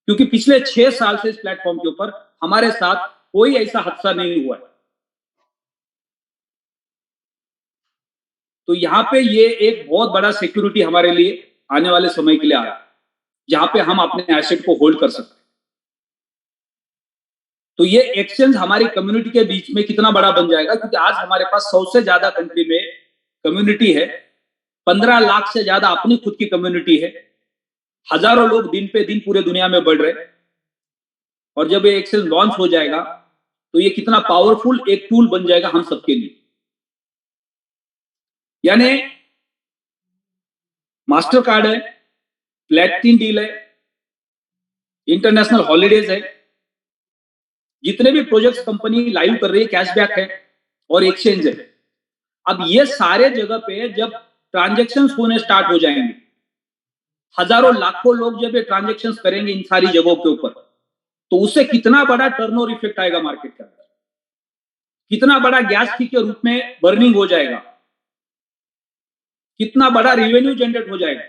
B: क्योंकि पिछले 6 साल से इस प्लेटफॉर्म के ऊपर हमारे साथ कोई ऐसा हादसा नहीं हुआ है। तो यहाँ पे ये एक बहुत बड़ा सिक्योरिटी हमारे लिए आने वाले समय के लिए आ रहा है, जहां पे हम अपने एसेट को होल्ड कर सकते हैं। तो ये एक्सचेंज हमारी कम्युनिटी के बीच में कितना बड़ा बन जाएगा, क्योंकि आज हमारे पास 100 से ज्यादा कंट्री में कम्युनिटी है, 15 लाख से ज्यादा अपनी खुद की कम्युनिटी है, हजारों लोग दिन पे दिन पूरे दुनिया में बढ़ रहे हैं। और जब ये एक्सेल लॉन्च हो जाएगा तो ये कितना पावरफुल एक टूल बन जाएगा हम सबके लिए। यानी मास्टर कार्ड है, प्लेटिनम डील है, इंटरनेशनल हॉलीडेज है, जितने भी प्रोजेक्ट्स कंपनी लाइव कर रही है, कैशबैक है और एक्सचेंज है। अब ये सारे जगह पे जब ट्रांजैक्शंस होने स्टार्ट हो जाएंगे, हजारों लाखों लोग जब ये ट्रांजैक्शंस करेंगे इन सारी जगहों के ऊपर, तो उससे कितना बड़ा टर्नओवर इफेक्ट आएगा मार्केट के अंदर, कितना बड़ा गैस फी के रूप में बर्निंग हो जाएगा, कितना बड़ा रेवेन्यू जनरेट हो जाएगा,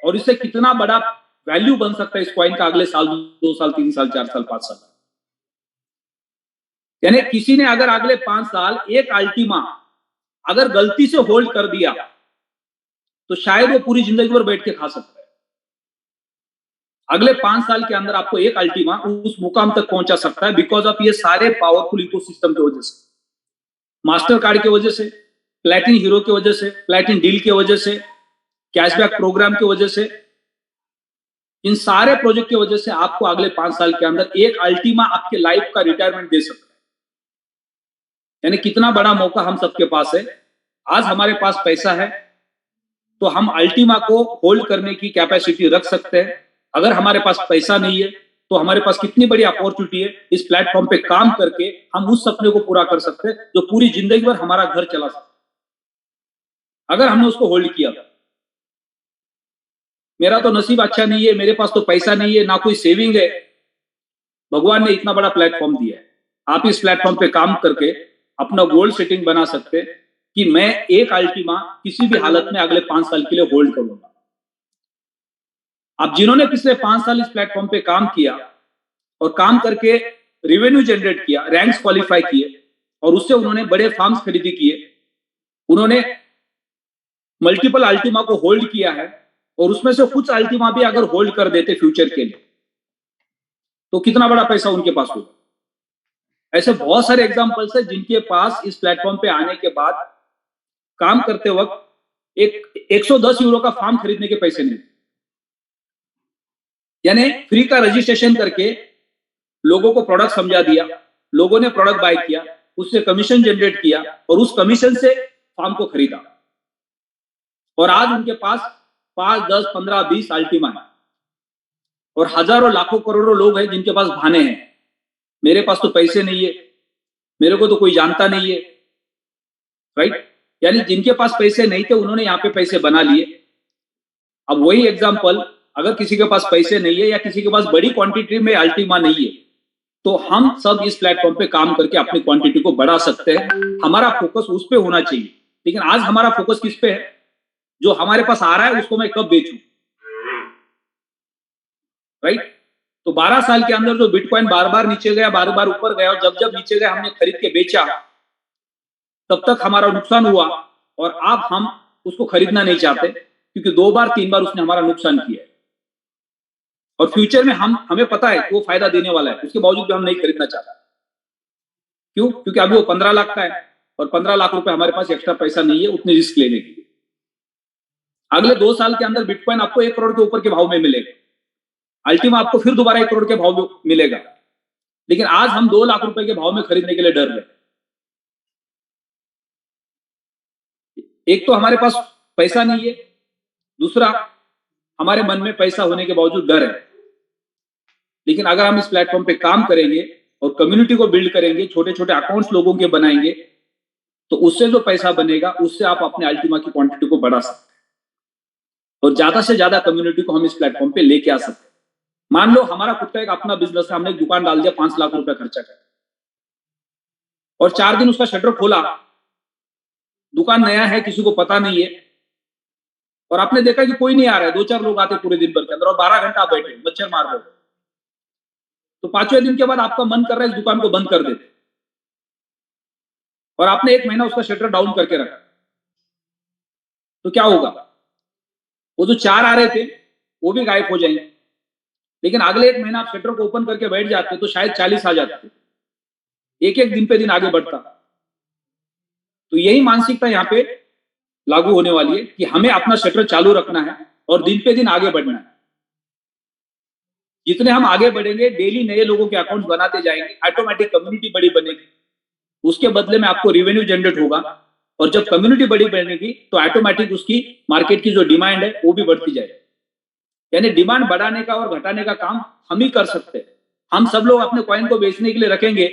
B: और इससे कितना बड़ा वैल्यू बन सकता है इस कॉइन का अगले साल, 2 साल, 3 साल, 4 साल, 5 साल। यानी किसी ने अगर अगले 5 साल एक अल्टीमा अगर गलती से होल्ड कर दिया तो शायद वो पूरी जिंदगी भर बैठ के खा सकता है। अगले 5 साल के अंदर आपको एक अल्टीमा उस मुकाम तक पहुंचा सकता है, बिकॉज ऑफ ये सारे पावरफुल इकोसिस्टम की वजह से, मास्टर कार्ड की वजह से, प्लेटिन हीरो की वजह से, प्लेटिन डील की वजह से, कैशबैक प्रोग्राम की वजह से, इन सारे प्रोजेक्ट की वजह से आपको अगले 5 साल के अंदर एक अल्टीमा आपके लाइफ का रिटायरमेंट दे सकता है। यानी कितना बड़ा मौका हम सबके पास है। आज हमारे पास पैसा है तो हम अल्टीमा को होल्ड करने की कैपेसिटी रख सकते हैं। अगर हमारे पास पैसा नहीं है तो हमारे पास कितनी बड़ी अपॉर्चुनिटी है, इस प्लेटफॉर्म पे काम करके हम उस सपने को पूरा कर सकते हैं जो पूरी जिंदगी भर हमारा घर चला सकता है, अगर हमने उसको होल्ड किया। मेरा तो नसीब अच्छा नहीं है, मेरे पास तो पैसा नहीं है, ना कोई सेविंग है, भगवान ने इतना बड़ा प्लेटफॉर्म दिया है। आप इस प्लेटफॉर्म पे काम करके अपना गोल सेटिंग बना सकते हैं कि मैं एक अल्टीमा किसी भी हालत में अगले 5 साल के लिए होल्ड करूंगा। अब जिन्होंने पिछले 5 साल इस प्लेटफॉर्म पे काम किया और काम करके रेवेन्यू जनरेट किया, रैंक्स क्वालिफाई किए और उससे उन्होंने बड़े फार्म्स खरीदी किए, उन्होंने मल्टीपल अल्टीमा को होल्ड किया है, और उसमें से कुछ अल्टीमा भी अगर होल्ड कर देते फ्यूचर के लिए तो कितना बड़ा पैसा उनके पास होगा। ऐसे बहुत सारे एग्जांपल्स हैं जिनके पास इस प्लेटफॉर्म पे आने के बाद काम करते वक्त एक 110 यूरो का फार्म खरीदने के पैसे नहीं, यानी फ्री का रजिस्ट्रेशन करके लोगों को प्रोडक्ट समझा दिया, लोगों ने प्रोडक्ट बाय किया, उससे कमीशन जनरेट किया और उस कमीशन से फार्म को खरीदा, और आज उनके पास 5, 10, 15, 20 अल्टीमा है और हजारों लाखों करोड़ों लोग हैं जिनके पास बहाने हैं, मेरे पास तो पैसे नहीं है, मेरे को तो कोई जानता नहीं है, राइट। यानी जिनके पास पैसे नहीं थे उन्होंने यहाँ पे पैसे बना लिए। अब वही एग्जांपल, अगर किसी के पास पैसे नहीं है या किसी के पास बड़ी क्वांटिटी में अल्टीमा नहीं है तो हम सब इस प्लेटफॉर्म पे काम करके अपनी क्वांटिटी को बढ़ा सकते हैं। हमारा फोकस उस पे होना चाहिए, लेकिन आज हमारा फोकस किस पे है? जो हमारे पास आ रहा है उसको मैं कब बेचूं, राइट। तो 12 साल के अंदर जो बिटकॉइन बार बार नीचे गया, बार बार ऊपर गया, और जब जब नीचे गया हमने खरीद के बेचा, तब तक हमारा नुकसान हुआ, और अब हम उसको खरीदना नहीं चाहते क्योंकि 2 बार 3 बार उसने हमारा नुकसान किया है, और फ्यूचर में हमें पता है कि वो फायदा देने वाला है, उसके बावजूद भी हम नहीं खरीदना चाहते। क्यों? क्योंकि अभी वो 15 लाख का है और 15 लाख रुपए हमारे पास एक्स्ट्रा पैसा नहीं है उतनी रिस्क लेने के लिए। अगले 2 साल के अंदर बिटकॉइन आपको 1 करोड़ के ऊपर के भाव में मिलेगा, अल्टीमा आपको फिर दोबारा 1 करोड़ के भाव में मिलेगा, लेकिन आज हम 2 लाख रुपए के भाव में खरीदने के लिए डर रहे। एक तो हमारे पास पैसा नहीं है, दूसरा हमारे मन में पैसा होने के बावजूद डर है। लेकिन अगर हम इस प्लेटफॉर्म पे काम करेंगे और कम्युनिटी को बिल्ड करेंगे, छोटे छोटे अकाउंट्स लोगों के बनाएंगे, तो उससे जो पैसा बनेगा उससे आप अपने अल्टीमा की क्वांटिटी को बढ़ा सकते हैं और ज्यादा से ज्यादा कम्युनिटी को हम इस प्लेटफॉर्म पे लेके आ सकते हैं। मान लो हमारा खुद का एक अपना बिजनेस है, हमने एक दुकान डाल दिया, 5 लाख रुपए खर्चा कर, और 4 दिन उसका शटर खोला, दुकान नया है, किसी को पता नहीं है, और आपने देखा कि कोई नहीं आ रहा है, 2-4 लोग आते पूरे दिन भर के अंदर और 12 घंटा आप बैठे मच्छर मार रहे, तो 5वें दिन के बाद आपका मन कर रहा है इस दुकान को बंद कर देते, और आपने 1 महीना उसका शटर डाउन करके रखा, तो क्या होगा? वो जो 4 आ रहे थे वो भी गायब हो जाएंगे। लेकिन अगले 1 महीना आप शटर को ओपन करके बैठ जाते तो शायद 40 आ जाते, एक एक दिन पे दिन आगे बढ़ता। तो यही मानसिकता यहाँ पे लागू होने वाली है कि हमें अपना शटर चालू रखना है और दिन पे दिन आगे बढ़ना है। जितने हम आगे बढ़ेंगे, डेली नए लोगों के अकाउंट्स बनाते जाएंगे, ऑटोमेटिक कम्युनिटी बड़ी बनेगी, उसके बदले में आपको रेवेन्यू जनरेट होगा, और जब कम्युनिटी बड़ी बनेगी तो ऑटोमेटिक उसकी मार्केट की जो डिमांड है वो भी बढ़ती जाएगी। यानी डिमांड बढ़ाने का और घटाने का काम हम ही कर सकते हैं। हम सब लोग अपने कॉइन को बेचने के लिए रखेंगे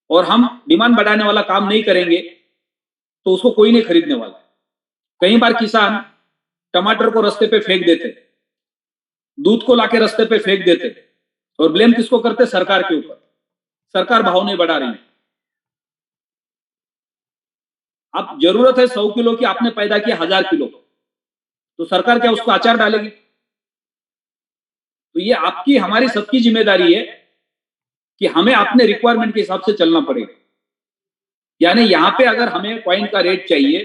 B: और हम डिमांड बढ़ाने वाला काम नहीं करेंगे तो उसको कोई नहीं खरीदने वाला। कई बार किसान टमाटर को रास्ते पे फेंक देते, दूध को लाके रास्ते पे फेंक देते, और ब्लेम किसको करते? सरकार के ऊपर। सरकार भाव नहीं बढ़ा रही है। अब जरूरत है 100 किलो की, आपने पैदा किया 1000 किलो, तो सरकार क्या उसको अचार डालेगी? तो ये आपकी हमारी सबकी जिम्मेदारी है कि हमें अपने रिक्वायरमेंट के हिसाब से चलना पड़ेगा। यानी यहां पे अगर हमें कॉइन का रेट चाहिए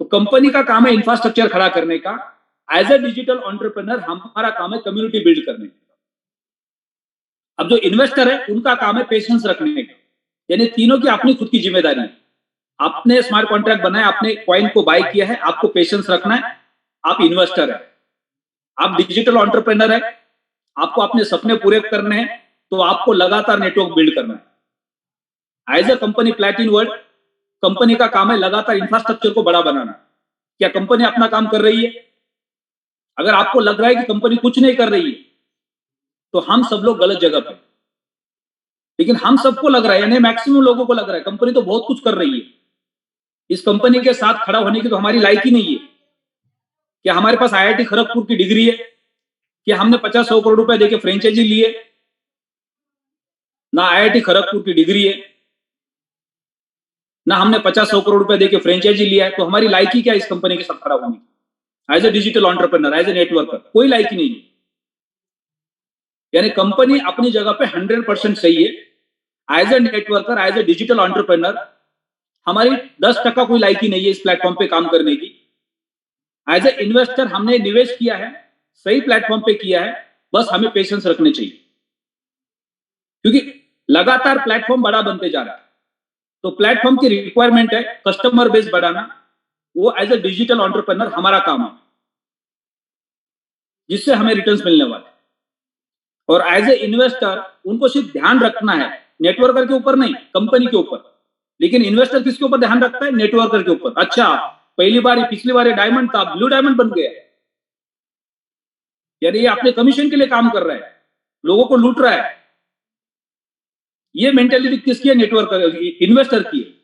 B: तो कंपनी का काम है इंफ्रास्ट्रक्चर खड़ा करने का, एज ए डिजिटल एंटरप्रेन्योर हमारा काम है कम्युनिटी बिल्ड करने का। अब जो इन्वेस्टर है उनका काम है पेशेंस रखने का। यानी तीनों की अपनी खुद की जिम्मेदारी है। आपने स्मार्ट कॉन्ट्रैक्ट बनाया, आपने कॉइन को बाय किया है, आपको पेशेंस रखना है, आप इन्वेस्टर है। आप डिजिटल एंटरप्रेन्योर है, आपको अपने सपने पूरे करने हैं, तो आपको लगातार नेटवर्क बिल्ड करना है। As a company Platin World, company का काम है लगातार इंफ्रास्ट्रक्चर को बड़ा बनाना। क्या कंपनी अपना काम कर रही है? अगर आपको लग रहा है कि कंपनी कुछ नहीं कर रही है तो हम सब लोग गलत जगह पे। लेकिन हम सबको लग रहा है, यानी मैक्सिमम लोगों को लग रहा है कंपनी तो बहुत कुछ कर रही है, इस कंपनी के साथ खड़ा होने की तो हमारी लायकी नहीं है। क्या हमारे पास IIT खड़गपुर की डिग्री है? क्या हमने 50-100 करोड़ रुपए देके फ्रेंचाइजी लिए? ना IIT खड़गपुर की डिग्री है, ना हमने 50-100 करोड़ रुपए देके फ्रेंचाइजी लिया है, तो हमारी लायकी क्या इस कंपनी के साथ खड़ा होने की? As a digital entrepreneur, as a networker, कोई लायकी नहीं है। यानी कंपनी अपनी जगह पे 100% सही है। As a networker, as a digital entrepreneur हमारी 10% कोई लायकी नहीं है इस प्लेटफॉर्म पे काम करने की। एज ए इन्वेस्टर हमने निवेश किया है, सही प्लेटफॉर्म पे किया है, बस हमें पेशेंस रखने चाहिए, क्योंकि लगातार प्लेटफॉर्म बड़ा बनते जा रहा है। तो प्लेटफॉर्म की रिक्वायरमेंट है कस्टमर बेस बढ़ाना, वो एज ए डिजिटल एंटरप्रेन्योर हमारा काम है, जिससे हमें रिटर्न्स मिलने वाले। और एज ए इन्वेस्टर उनको सिर्फ ध्यान रखना है नेटवर्कर के ऊपर नहीं, कंपनी के ऊपर। लेकिन इन्वेस्टर किसके ऊपर ध्यान रखता है? नेटवर्कर के ऊपर। अच्छा, पिछली बार डायमंड था, ब्लू डायमंड बन गया, यानी ये अपने कमीशन के लिए काम कर रहा है, लोगों को लूट रहा है। ये मेंटेलिटी किसकी है? नेटवर्कर, इन्वेस्टर की है।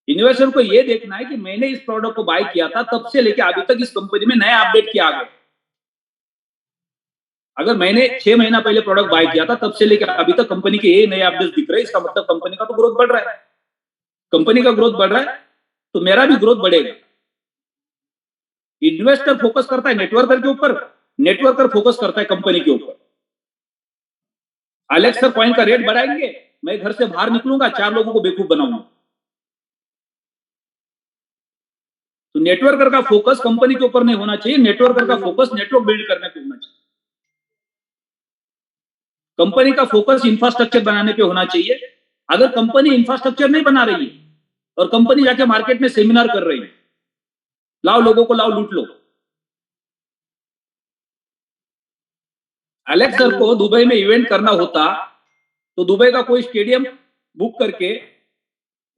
B: इन्वेस्टर को ये देखना है कि मैंने इस प्रोडक्ट को बाय किया था, तब से लेकर अभी तक इस कंपनी में नया अपडेट क्या आ गया। अगर मैंने 6 महीना पहले प्रोडक्ट बाय किया था, तब से लेकर अभी तक कंपनी के ये नए अपडेट दिख रहे हैं, इसका मतलब कंपनी का तो ग्रोथ बढ़ रहा है। कंपनी का ग्रोथ बढ़ रहा है तो मेरा भी ग्रोथ बढ़ेगा। इन्वेस्टर फोकस करता है नेटवर्कर के ऊपर, नेटवर्कर फोकस करता है कंपनी के ऊपर। एलेक्स सर कॉइन का रेट बढ़ाएंगे, मैं घर से बाहर निकलूंगा, 4 लोगों को बेवकूफ बनाऊंगा। तो नेटवर्कर का फोकस कंपनी के ऊपर नहीं होना चाहिए, नेटवर्कर का फोकस नेटवर्क बिल्ड करने पे होना चाहिए। कंपनी का फोकस इंफ्रास्ट्रक्चर बनाने पे होना चाहिए। अगर कंपनी इंफ्रास्ट्रक्चर नहीं बना रही है और कंपनी जाके मार्केट में सेमिनार कर रही है, लाओ लोगों को लाओ लूट लो। एलेक्स सर को दुबई में इवेंट करना होता तो दुबई का कोई स्टेडियम बुक करके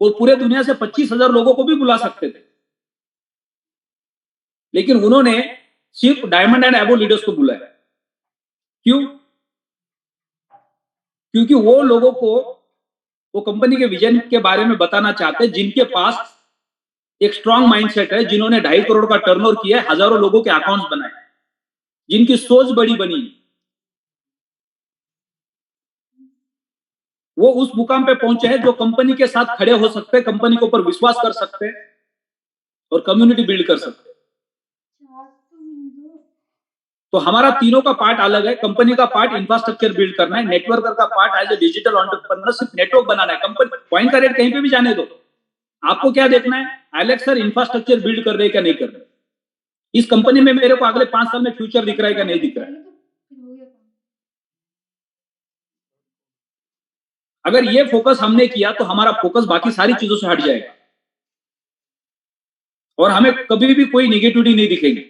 B: वो पूरे दुनिया से 25,000 लोगों को भी बुला सकते थे, लेकिन उन्होंने सिर्फ डायमंड एंड एबो लीडर्स को बुलाया। क्यों? क्योंकि वो लोगों को वो कंपनी के विजन के बारे में बताना चाहते हैं, जिनके पास एक स्ट्रॉन्ग माइंडसेट है, जिन्होंने 2.5 करोड़ का टर्नओवर किया है, हजारों लोगों के अकाउंट्स बनाए, जिनकी सोच बड़ी बनी, वो उस मुकाम पे पहुंचे हैं जो कंपनी के साथ खड़े हो सकते हैं, कंपनी के ऊपर विश्वास कर सकते हैं और कम्युनिटी बिल्ड कर सकते हैं। तो हमारा तीनों का पार्ट अलग है। कंपनी का पार्ट इंफ्रास्ट्रक्चर बिल्ड करना है, नेटवर्कर का part as a digital entrepreneur सिर्फ नेटवर्क बनाना है। कंपनी कॉइन का रेट कहीं पे भी जाने दो, आपको क्या देखना है? एलेक्स सर इंफ्रास्ट्रक्चर बिल्ड कर रहे हैं क्या नहीं कर रहे? इस कंपनी में मेरे को अगले 5 साल में फ्यूचर दिख रहा है क्या नहीं दिख रहा है? अगर ये फोकस हमने किया तो हमारा फोकस बाकी सारी चीजों से हट जाएगा। और हमें कभी भी कोई निगेटिविटी नहीं दिखेगी।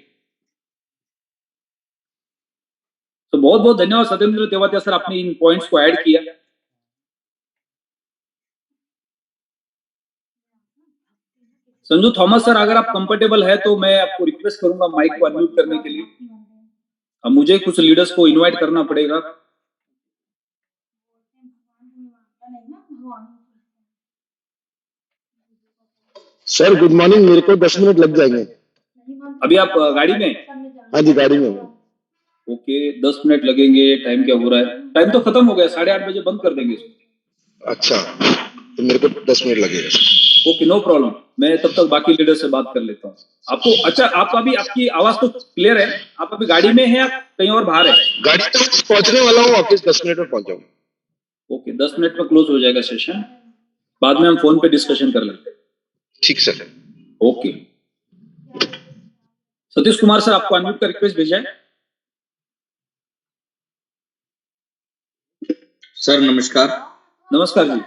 B: तो बहुत बहुत धन्यवाद सत्येंद्र तेवतिया सर, आपने इन पॉइंट्स को ऐड किया। संजू थॉमस सर, अगर आप कंफर्टेबल है तो मैं आपको रिक्वेस्ट करूंगा माइक को अनम्यूट करने के लिए। अब मुझे कुछ लीडर्स को इनवाइट करना पड़ेगा।
D: सर गुड मॉर्निंग, मेरे को 10 मिनट लग जाएंगे।
B: अभी आप गाड़ी में?
D: हाँ जी, गाड़ी में।
B: ओके, 10 मिनट लगेंगे। टाइम क्या हो रहा है? टाइम तो खत्म हो गया, 8:30 बजे बंद कर देंगे इसको।
D: अच्छा, तो मेरे को 10 मिनट लगेगा।
B: Okay, no problem. मैं तब तक बाकी लीडर से बात कर लेता हूँ। आपको अच्छा, आप अभी, आपकी आवाज तो क्लियर है, आप अभी गाड़ी में हैं या कहीं और बाहर है?
D: गाड़ी तो पहुंचने वाला हूँ, ऑफिस 10 मिनट में पहुंच जाऊंगा।
B: ओके, 10 मिनट में क्लोज हो जाएगा सेशन, बाद में हम फोन पे डिस्कशन कर लेते हैं।
D: ठीक sir.
B: Okay, Satish Kumar sir, आपको अनम्यूट का रिक्वेस्ट भेजा है।
E: सर नमस्कार।
B: नमस्कार जी।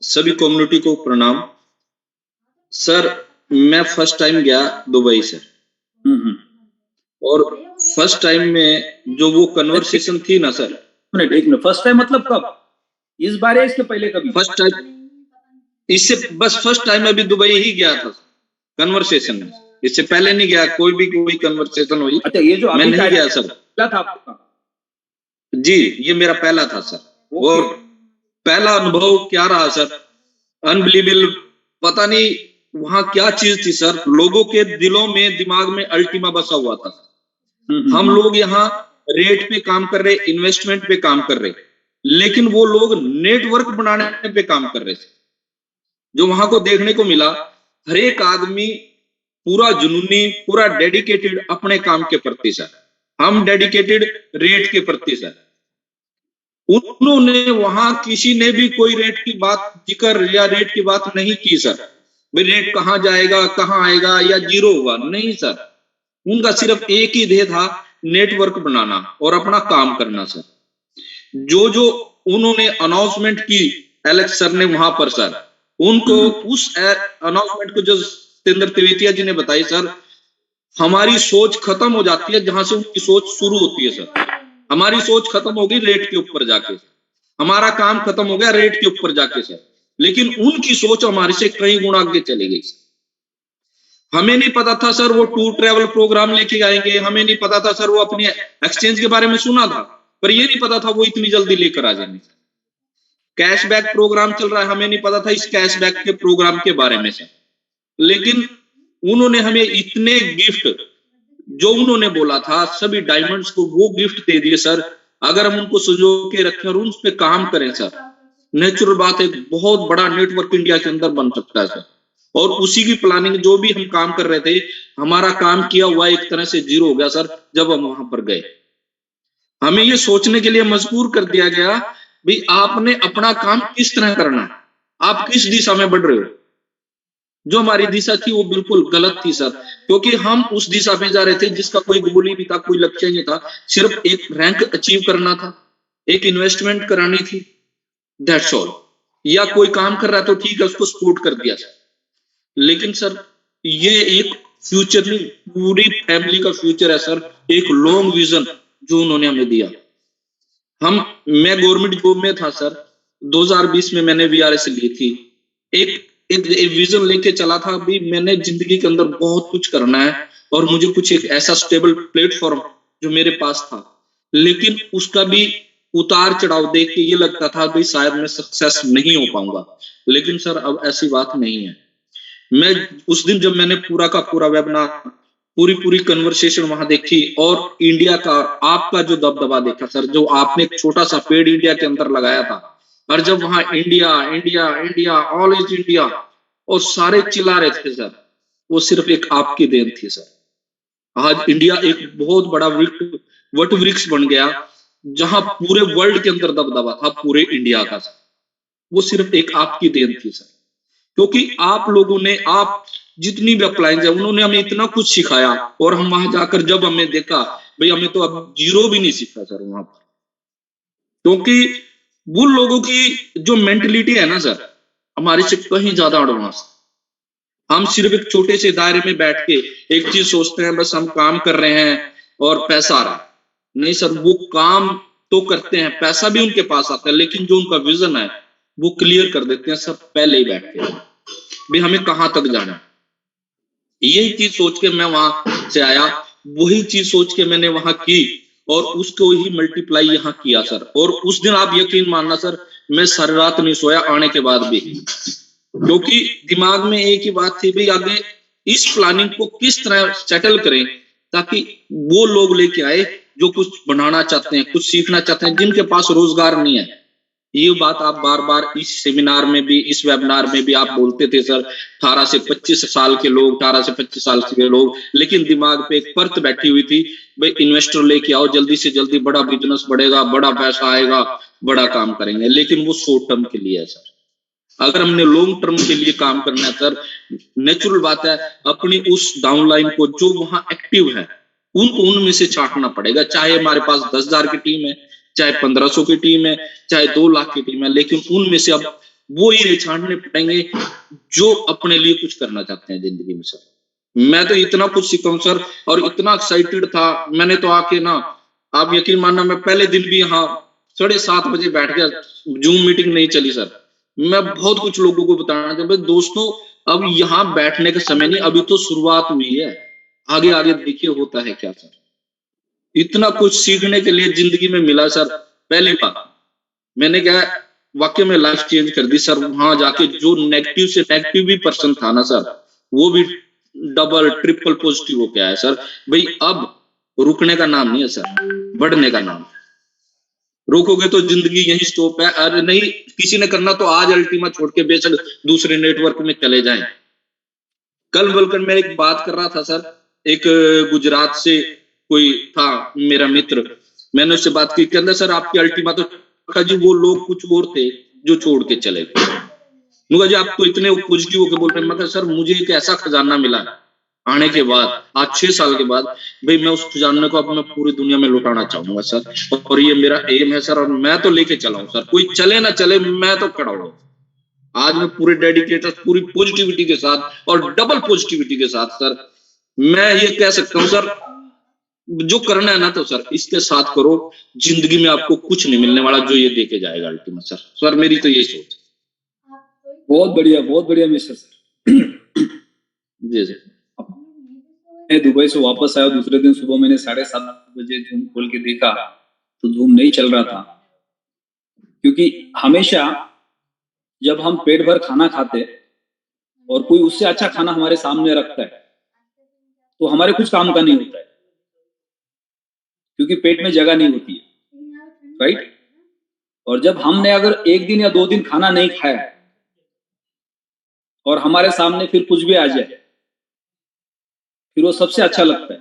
E: सभी कम्युनिटी को प्रणाम। सर मैं फर्स्ट टाइम गया दुबई सर। और फर्स्ट टाइम में जो वो कन्वर्सेशन थी ना सर।
B: एक मिनट, फर्स्ट टाइम मतलब कब? इस बार या इसके पहले कभी?
E: फर्स्ट टाइम, इससे बस फर्स्ट टाइम अभी दुबई ही गया था कन्वर्सेशन में, इससे पहले नहीं गया कोई कन्वर्सेशन हुई।
B: अच्छा, ये जो
E: मैं नहीं गया सर।
B: क्या था आपका?
E: जी ये मेरा पहला था सर। और पहला अनुभव क्या रहा सर, अनबिलीवेबल। पता नहीं वहां क्या चीज थी सर, लोगों के दिलों में दिमाग में अल्टीमा बसा हुआ था। हम लोग यहाँ रेट पे काम कर रहे, इन्वेस्टमेंट पे काम कर रहे, लेकिन वो लोग नेटवर्क बनाने पे काम कर रहे थे। जो वहां को देखने को मिला, हर एक आदमी पूरा जुनूनी, पूरा डेडिकेटेड अपने काम के प्रति सर। हम डेडिकेटेड रेट के प्रति सर। उन्होंने वहां किसी ने भी कोई रेट की बात जिक्र या रेट की बात नहीं की सर। भाई रेट कहाँ जाएगा, कहाँ आएगा या जीरो होगा, नहीं सर। उनका सिर्फ एक ही ध्येय था, नेटवर्क बनाना और अपना काम करना सर। जो उन्होंने अनाउंसमेंट की एलेक्स सर ने वहां पर सर, उनको उस अनाउंसमेंट को जो सत्येंद्र तेवतिया जी ने बताई सर, हमारी सोच खत्म हो जाती है जहां से उनकी सोच शुरू होती है सर। हमारी सोच खत्म हो गई रेट के ऊपर जाके, हमारा काम खत्म हो गया रेट के ऊपर जाके सर, लेकिन उनकी सोच हमारे से कई गुना आगे चली गई सर। हमें नहीं पता था सर वो टूर ट्रैवल प्रोग्राम लेके आएंगे, हमें नहीं पता था सर वो अपनी एक्सचेंज के बारे में सुना था, पर ये नहीं पता था वो इतनी जल्दी लेकर आ जाएंगे। कैशबैक प्रोग्राम चल रहा है, हमें नहीं पता था इस कैशबैक के प्रोग्राम के बारे में सर। लेकिन उन्होंने हमें इतने गिफ्ट, जो उन्होंने बोला था सभी डायमंड्स को, वो गिफ्ट दे दिए सर। अगर हम उनको संजो के रखें और उन पे काम करें सर, नेचुरल बात है बहुत बड़ा नेटवर्क इंडिया के अंदर बन सकता है सर। और उसी की प्लानिंग, जो भी हम काम कर रहे थे, हमारा काम किया हुआ एक तरह से जीरो हो गया सर जब हम वहां पर गए। हमें ये सोचने के लिए मजबूर कर दिया गया भाई आपने अपना काम किस तरह करना है, आप किस दिशा में बढ़ रहे हो। जो हमारी दिशा थी वो बिल्कुल गलत थी सर, क्योंकि हम उस दिशा में जा रहे थे जिसका कोई गोल ही नहीं था, कोई लक्ष्य नहीं था, सिर्फ एक रैंक अचीव करना था, एक इन्वेस्टमेंट करानी थी, दैट्स ऑल। या कोई काम कर रहा है तो ठीक है, उसको सपोर्ट कर दिया सर। लेकिन सर ये एक फ्यूचर नहीं, पूरी फैमिली का फ्यूचर है सर, एक लॉन्ग विजन जो उन्होंने हमें दिया। मैं गवर्नमेंट जॉब में था सर, 2020 में मैंने वीआरएस ली थी। एक विजन लेके चला था, भी मैंने जिंदगी के अंदर बहुत कुछ करना है और मुझे कुछ एक ऐसा स्टेबल प्लेटफॉर्म जो मेरे पास था, लेकिन उसका भी उतार चढ़ाव देख के ये लगता था भाई शायद मैं सक्सेस नहीं हो पाऊंगा। लेकिन सर अब ऐसी बात नहीं है। मैं उस दिन जब मैंने पूरा का पूरा वेबिनार, पूरी कन्वर्सेशन वहां देखी और इंडिया का आपका जो दबदबा देखा सर, जो आपने एक छोटा सा पेड़ इंडिया के अंदर लगाया था, और जब वहां India India India all is India और सारे चिल्ला रहे थे सर, वो सिर्फ एक आपकी देन थी सर। आज इंडिया एक बहुत बड़ा वट वृक्ष बन गया जहां पूरे वर्ल्ड के अंदर दबदबा था पूरे इंडिया का सर, वो सिर्फ एक आपकी देन थी सर। क्योंकि आप लोगों ने, आप जितनी भी अप्लाइंस है, उन्होंने हमें इतना कुछ सिखाया, और हम वहां जाकर जब हमने देखा भाई हमें तो अब जीरो भी नहीं सीखा सर वहां पर। क्योंकि उन लोगों की जो मेंटलिटी है ना सर, हमारे से कहीं ज्यादा एडवांस। हम सिर्फ एक छोटे से दायरे में बैठ के एक चीज सोचते हैं, बस हम काम कर रहे हैं और पैसा आ रहा है। नहीं सर, वो काम तो करते हैं, पैसा भी उनके पास आता है, लेकिन जो उनका विजन है वो क्लियर कर देते हैं सब पहले ही बैठ के, भाई हमें कहाँ तक जाना है। यही चीज सोच के मैं वहां से आया, वही चीज सोच के मैंने वहां की और उसको ही मल्टीप्लाई यहाँ किया सर। और उस दिन आप यकीन मानना सर, मैं सारी रात नहीं सोया आने के बाद भी, क्योंकि दिमाग में एक ही बात थी, भाई आगे इस प्लानिंग को किस तरह सेटल करें ताकि वो लोग लेके आए जो कुछ बनाना चाहते हैं, कुछ सीखना चाहते हैं, जिनके पास रोजगार नहीं है। ये बात आप बार बार इस सेमिनार में भी, इस वेबिनार में भी आप बोलते थे सर, 18 से 25 साल के लोग, 18 से 25 साल के लोग, लेकिन दिमाग पे एक परत बैठी हुई थी, भाई इन्वेस्टर लेके आओ, जल्दी से जल्दी बड़ा बिजनेस बढ़ेगा, बड़ा पैसा आएगा, बड़ा काम करेंगे। लेकिन वो शॉर्ट टर्म के लिए है सर। अगर हमने लॉन्ग टर्म के लिए काम करना है सर, नेचुरल बात है अपनी उस डाउनलाइन को जो वहां एक्टिव है उनको उनमें से छांटना पड़ेगा। चाहे हमारे पास 10,000 की टीम है, चाहे 1500 की टीम है, चाहे 2 लाख की टीम है, लेकिन उनमें से अब वो ही छांटने पड़ेंगे जो अपने लिए कुछ करना चाहते हैं जिंदगी में सर। मैं तो इतना कुछ सीखा हूं सर और इतना एक्साइटेड था। मैंने तो आके ना, आप यकीन मानना, मैं पहले दिन भी यहाँ 7:30 बजे बैठ गया, जूम मीटिंग नहीं चली सर। मैं बहुत कुछ लोगों को बताना चाहता हूं, दोस्तों अब यहाँ बैठने का समय नहीं, अभी तो शुरुआत हुई है, आगे आगे देखिए होता है क्या सर। इतना कुछ सीखने के लिए जिंदगी में मिला सर। पहली बात मैंने क्या वाकई में लाइफ चेंज कर दी सर। वहां जाके जो नेगेटिव से नेगेटिव भी पर्सन था ना सर, वो भी डबल ट्रिपल पॉजिटिव हो गया है सर। भाई अब रुकने का नाम नहीं है सर, बढ़ने का नाम है। रोकोगे तो जिंदगी यही स्टॉप है। अरे नहीं, किसी ने करना तो आज अल्टीमा छोड़ के बेशक दूसरे नेटवर्क में चले जाएं। कल बल्कि मैं एक बात कर रहा था सर, एक गुजरात से कोई था मेरा मित्र, मैंने उससे बात की, कहता सर आपकी अल्टीमा तो जी वो लोग कुछ और थे जो छोड़ के चले गए। मुझे जी आप तो इतने पॉजिटिव होकर बोल रहे हैं। मैं सर मुझे एक ऐसा खजाना मिला आने के बाद, आज 6 साल के बाद, भाई मैं उस खजाने को अब मैं पूरी दुनिया में लुटाना चाहूंगा सर। और ये मेरा एम है सर, और मैं तो लेके चला हूं सर, कोई चले ना चले मैं तो खड़ा हूं। आज मैं पूरे डेडिकेटेड, पूरी पॉजिटिविटी के साथ और डबल पॉजिटिविटी के साथ सर मैं ये कह सकता हूं सर, जो करना है ना तो सर इसके साथ करो, जिंदगी में आपको कुछ नहीं मिलने वाला जो ये देके जाएगा अल्टीमेट सर। सर मेरी तो यही सोच।
B: बहुत बढ़िया मिस्टर सर।
E: जी जी।
B: मैं दुबई से वापस आया, दूसरे दिन सुबह मैंने 7:30 बजे जूम खोल के देखा तो जूम नहीं चल रहा था, क्योंकि हमेशा जब हम पेट भर खाना खाते और कोई उससे अच्छा खाना हमारे सामने रखता है तो हमारे कुछ काम का नहीं होता है, क्योंकि पेट में जगह नहीं होती है, राइट। और जब हमने अगर 1 दिन या 2 दिन खाना नहीं खाया और हमारे सामने फिर कुछ भी आ जाए, फिर वो सबसे अच्छा लगता है।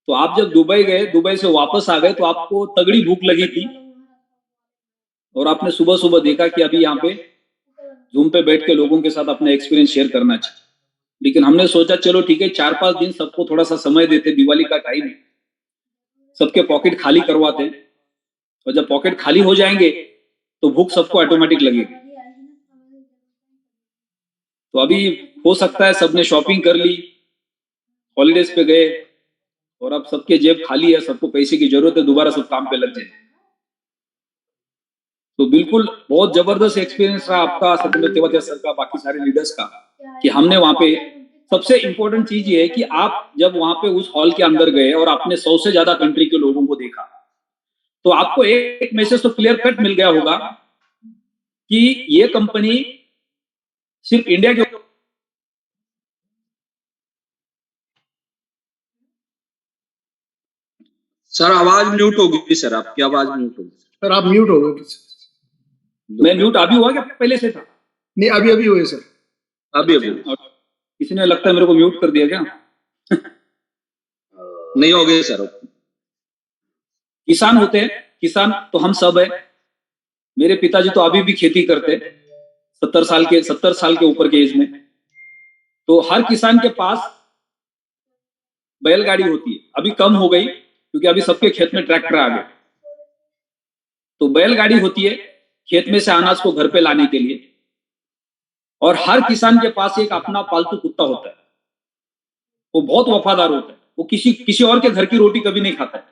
B: तो आप जब दुबई गए, दुबई से वापस आ गए, तो आपको तगड़ी भूख लगी थी और आपने सुबह सुबह देखा कि अभी यहाँ पे जूम पे बैठ के लोगों के साथ अपना एक्सपीरियंस शेयर करना चाहिए। लेकिन हमने सोचा चलो ठीक है, 4-5 दिन सबको थोड़ा सा समय देते, दिवाली का टाइम है, सबके पॉकेट खाली करवाते हैं, और जब पॉकेट खाली हो जाएंगे तो भूख सबको ऑटोमेटिक लगेगी। तो अभी हो सकता है सबने शॉपिंग कर ली, हॉलीडेज पे गए, और अब सबके जेब खाली है, सबको पैसे की जरूरत है, दोबारा सब काम पे लग जाए। तो बिल्कुल बहुत जबरदस्त एक्सपीरियंस रहा आपका, सत्येंद्र तेवतिया सर का, बाकी सारे लीडर्स का, कि हमने वहां पे, सबसे इंपॉर्टेंट चीज ये है कि आप जब वहां पे उस हॉल के अंदर गए और आपने 100 से ज्यादा कंट्री के लोगों को देखा, तो आपको एक मैसेज तो क्लियर कट मिल गया होगा कि ये कंपनी सिर्फ इंडिया के।
E: सर आवाज म्यूट हो गई सर, आपकी आवाज म्यूट हो गई
C: सर। आप म्यूट हो गए।
B: मैं म्यूट अभी हुआ क्या पहले से था?
C: नहीं, अभी हुए सर,
E: अभी।
B: किसी ने लगता है मेरे को म्यूट कर दिया क्या?
E: नहीं हो गए सर।
B: किसान होते हैं, किसान तो हम सब है। मेरे पिताजी तो अभी भी खेती करते, 70 साल के ऊपर के एज में। तो हर किसान के पास बैलगाड़ी होती है, अभी कम हो गई क्योंकि अभी सबके खेत में ट्रैक्टर आ गए। तो बैलगाड़ी होती है खेत में से अनाज को घर पे लाने के लिए। और हर किसान के पास एक अपना पालतू कुत्ता होता है, वो बहुत वफादार होता है, वो किसी और के घर की रोटी कभी नहीं खाता है।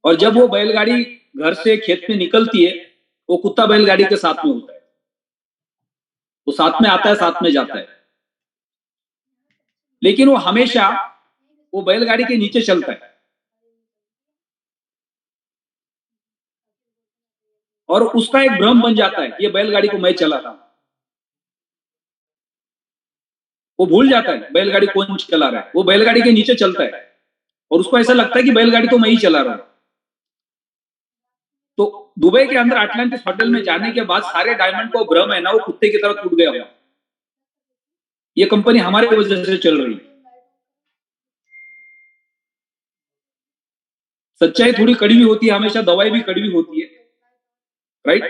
B: और जब वो बैलगाड़ी घर से खेत में निकलती है, वो कुत्ता बैलगाड़ी के साथ में होता है, वो साथ में आता है, साथ में जाता है, लेकिन वो हमेशा वो बैलगाड़ी के नीचे चलता है। और उसका एक भ्रम बन जाता है, ये बैलगाड़ी को मैं चला रहा हूं। वो भूल जाता है बैलगाड़ी कौन चला रहा है, वो बैलगाड़ी के नीचे चलता है और उसको ऐसा लगता है कि बैलगाड़ी तो मैं ही चला रहा हूं। तो दुबई के अंदर अटलांटिस होटल में जाने के बाद सारे डायमंड को भ्रम है ना, वो कुत्ते की तरह टूट गया हुआ। ये कंपनी हमारे वजह से चल रही है। सच्चाई थोड़ी कड़वी होती है, हमेशा दवाई भी कड़वी होती है, राइट।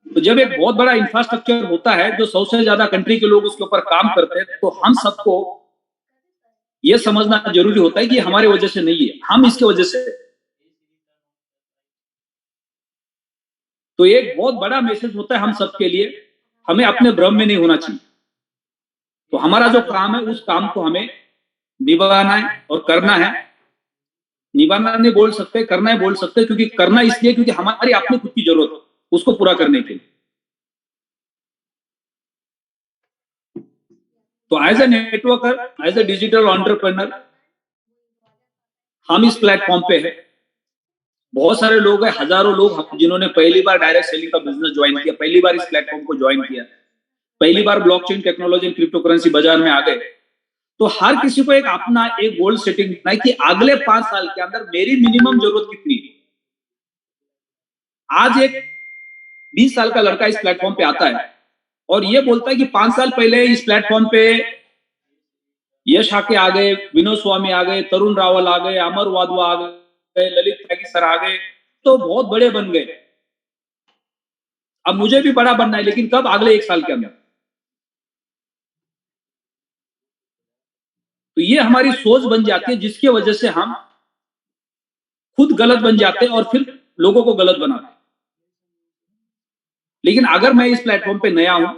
B: तो जब एक बहुत बड़ा इंफ्रास्ट्रक्चर होता है, जो 100 से ज्यादा कंट्री के लोग उसके ऊपर काम करते हैं, तो हम सबको यह समझना जरूरी होता है कि हमारे वजह से नहीं है, हम इसके वजह से। तो एक बहुत बड़ा मैसेज होता है हम सबके लिए, हमें अपने भ्रम में नहीं होना चाहिए। तो हमारा जो काम है, उस काम को हमें निभाना है और करना है। निभाना नहीं बोल सकते, करना है बोल सकते, क्योंकि करना इसलिए क्योंकि हमारी अपनी खुद की जरूरत है उसको पूरा करने के लिए। तो as a networker, as a digital entrepreneur, हम इस प्लेटफॉर्म पे है। बहुत सारे लोग हैं, हजारों लोग जिन्होंने पहली बार डायरेक्ट सेलिंग का बिजनेस ज्वाइन किया, पहली बार इस प्लेटफॉर्म को ज्वाइन किया, पहली बार ब्लॉकचेन टेक्नोलॉजी क्रिप्टो करेंसी बाजार में आ गए। तो हर किसी को एक अपना एक गोल सेटिंग करना है कि अगले 5 साल के अंदर मेरी मिनिमम जरूरत कितनी है। आज एक 20 साल का लड़का इस प्लेटफॉर्म पे आता है और ये बोलता है कि 5 साल पहले इस प्लेटफॉर्म पे यश आके आ गए, विनोद स्वामी आ गए, तरुण रावल आ गए, अमर वाधवा आ गए, ललित त्यागी सर आ गए, तो बहुत बड़े बन गए। अब मुझे भी बड़ा बनना है, लेकिन कब? अगले 1 साल के अंदर। तो ये हमारी सोच बन जाती है, जिसकी वजह से हम खुद गलत बन जाते हैं और फिर लोगों को गलत बनाते हैं। लेकिन अगर मैं इस प्लेटफॉर्म पे नया हूं,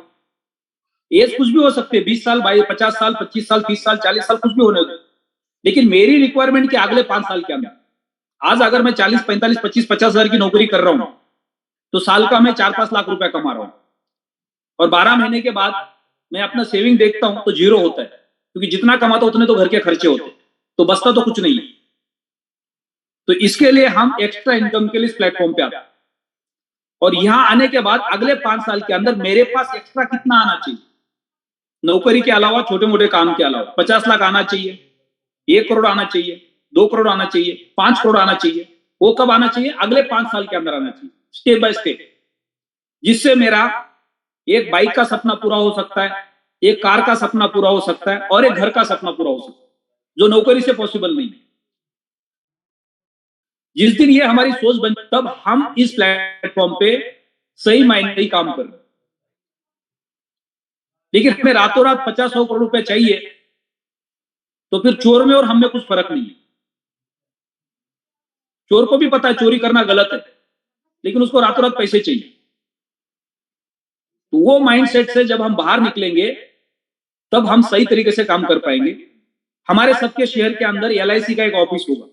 B: एज कुछ भी हो सकती है, 20 साल, 50 साल, 25 साल, 30 साल, 40 साल, कुछ भी होने दो, लेकिन मेरी रिक्वायरमेंट के अगले 5 साल के अंदर, आज अगर मैं 40, 45, 25, 50 हजार की नौकरी कर रहा हूं, तो साल का मैं 4-5 लाख रुपया कमा रहा हूं, और 12 महीने के बाद मैं अपना सेविंग देखता हूं तो जीरो होता है, क्योंकि जितना कमाता उतने तो घर के खर्चे होते, तो बचता तो कुछ नहीं है। तो इसके लिए हम एक्स्ट्रा इनकम के लिए इस प्लेटफॉर्म पे आते हैं, और यहां आने के बाद अगले 5 साल के अंदर मेरे पास एक्स्ट्रा कितना आना चाहिए, नौकरी के अलावा, छोटे मोटे काम के अलावा 50 लाख आना चाहिए, 1 करोड़ आना चाहिए, 2 करोड़ आना चाहिए, 5 करोड़ आना चाहिए। वो कब आना चाहिए? अगले 5 साल के अंदर आना चाहिए, स्टेप बाय स्टेप, जिससे मेरा एक बाइक का सपना पूरा हो सकता है, एक कार का सपना पूरा हो सकता है, और एक घर का सपना पूरा हो सकता है, जो नौकरी से पॉसिबल नहीं है। जिस दिन ये हमारी सोच बन, तब हम इस प्लेटफॉर्म पे सही मायने ही काम कर रहे हैं। लेकिन हमें रातों रात 50-100 करोड़ रुपए चाहिए, तो फिर चोर में और हम में कुछ फर्क नहीं है। चोर को भी पता है चोरी करना गलत है, लेकिन उसको रातों रात पैसे चाहिए। तो वो माइंडसेट से जब हम बाहर निकलेंगे, तब हम सही तरीके से काम कर पाएंगे। हमारे सबके शहर के अंदर LIC का एक ऑफिस होगा।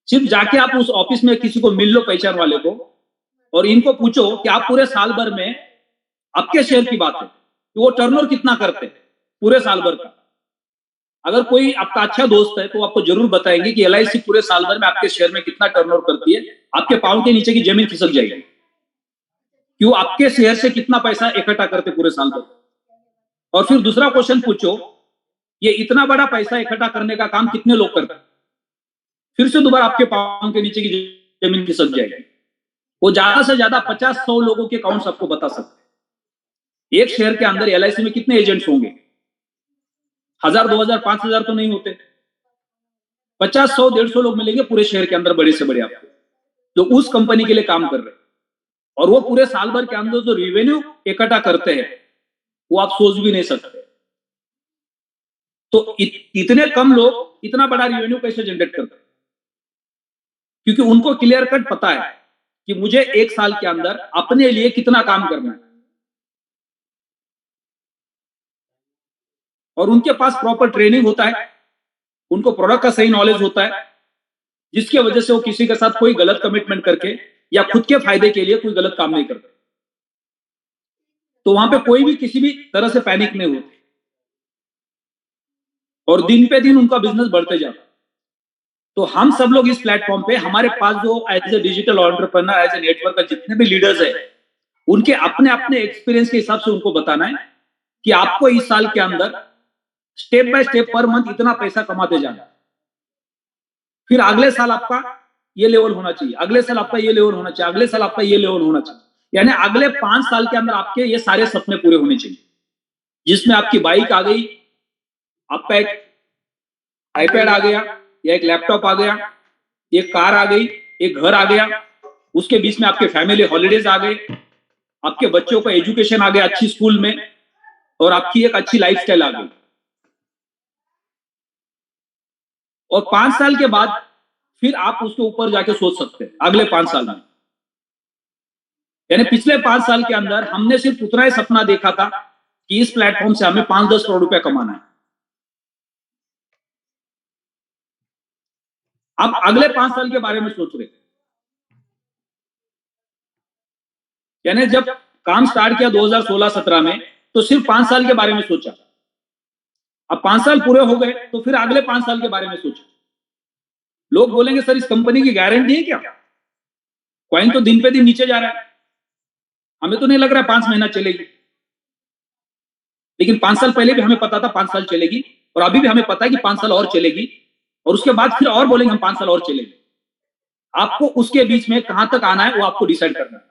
B: सिर्फ जाके आप उस ऑफिस में किसी को मिल लो, पहचान वाले को, और इनको पूछो कि आप पूरे साल भर में, आपके शेयर की बात है, कि वो टर्नओवर कितना करते हैं पूरे साल भर का। अगर कोई आपका अच्छा दोस्त है तो आपको जरूर बताएंगे कि LIC पूरे साल भर में आपके शेयर में कितना टर्नओवर करती है। आपके पांव के नीचे की जमीन खिसक जाएगी, क्यों? आपके शेयर से कितना पैसा इकट्ठा करते पूरे साल भर। और फिर दूसरा क्वेश्चन पूछो, ये इतना बड़ा पैसा इकट्ठा करने का काम कितने लोग करते हैं? फिर से दोबारा आपके पांव के नीचे की जमीन खिसक जाएगी। वो ज्यादा से ज्यादा 50-100 लोगों के अकाउंट्स आपको बता सकते हैं। एक शेयर के अंदर LIC में कितने एजेंट्स होंगे? 1000, 2000, 5000 तो नहीं होते, 50, 100, 150 लोग मिलेंगे पूरे शहर के अंदर, बड़े से बड़े आपको, जो उस कंपनी के लिए काम कर रहे हैं। और वो पूरे साल भर के अंदर जो रेवेन्यू इकट्ठा करते हैं, वो आप सोच भी नहीं सकते। तो इतने कम लोग इतना बड़ा रेवेन्यू कैसे जनरेट करते हैं? क्योंकि उनको क्लियर कट पता है कि मुझे 1 साल के अंदर अपने लिए कितना काम करना है, और उनके पास प्रॉपर ट्रेनिंग होता है, उनको प्रोडक्ट का सही नॉलेज होता है, जिसकी वजह से वो किसी के साथ कोई गलत कमिटमेंट करके या खुद के फायदे के लिए कोई गलत काम नहीं करते। तो वहां पे कोई भी किसी भी तरह से पैनिक नहीं होती, और दिन पे दिन उनका बिजनेस बढ़ते जाता। तो हम सब लोग इस प्लेटफॉर्म पे, हमारे पास जो as a digital entrepreneur, as a network का जितने भी लीडर्स है, उनके अपने अपने एक्सपीरियंस के हिसाब से उनको बताना है कि आपको इस साल के अंदर step by step per month इतना पैसा कमाते जाना, फिर अगले साल आपका ये लेवल होना चाहिए, अगले साल आपका ये लेवल होना चाहिए, अगले साल आपका ये लेवल होना चाहिए। यानी अगले 5 साल के अंदर आपके ये सारे सपने पूरे होने चाहिए, जिसमें आपकी बाइक आ गई, आपका एक आईपैड आ गया, या एक लैपटॉप आ गया, एक कार आ गई, एक घर आ गया, उसके बीच में आपके फैमिली हॉलीडेज आ गए, आपके बच्चों का एजुकेशन आ गया अच्छी स्कूल में, और आपकी एक अच्छी लाइफस्टाइल आ गई। और 5 साल के बाद फिर आप उसके ऊपर जाके सोच सकते हैं अगले 5 साल में। यानी पिछले 5 साल के अंदर हमने सिर्फ उतना ही सपना देखा था कि इस प्लेटफॉर्म से हमें 5-10 करोड़ रुपया कमाना है। अब अगले 5 साल के बारे में सोच रहे, यानी जब काम स्टार्ट किया 2016-17 में, तो सिर्फ 5 साल के बारे में सोचा। अब 5 साल पूरे हो गए, तो फिर अगले 5 साल के बारे में सोचा। लोग बोलेंगे सर इस कंपनी की गारंटी है क्या? कॉइन तो दिन पे दिन नीचे जा रहा है, हमें तो नहीं लग रहा है 5 महीना चलेगी। लेकिन 5 साल पहले भी हमें पता था 5 साल चलेगी, और अभी भी हमें पता है कि 5 साल और चलेगी, और उसके बाद फिर और बोलेंगे हम 5 साल और चलेंगे। आपको उसके बीच में कहां तक आना है वो आपको डिसाइड करना है।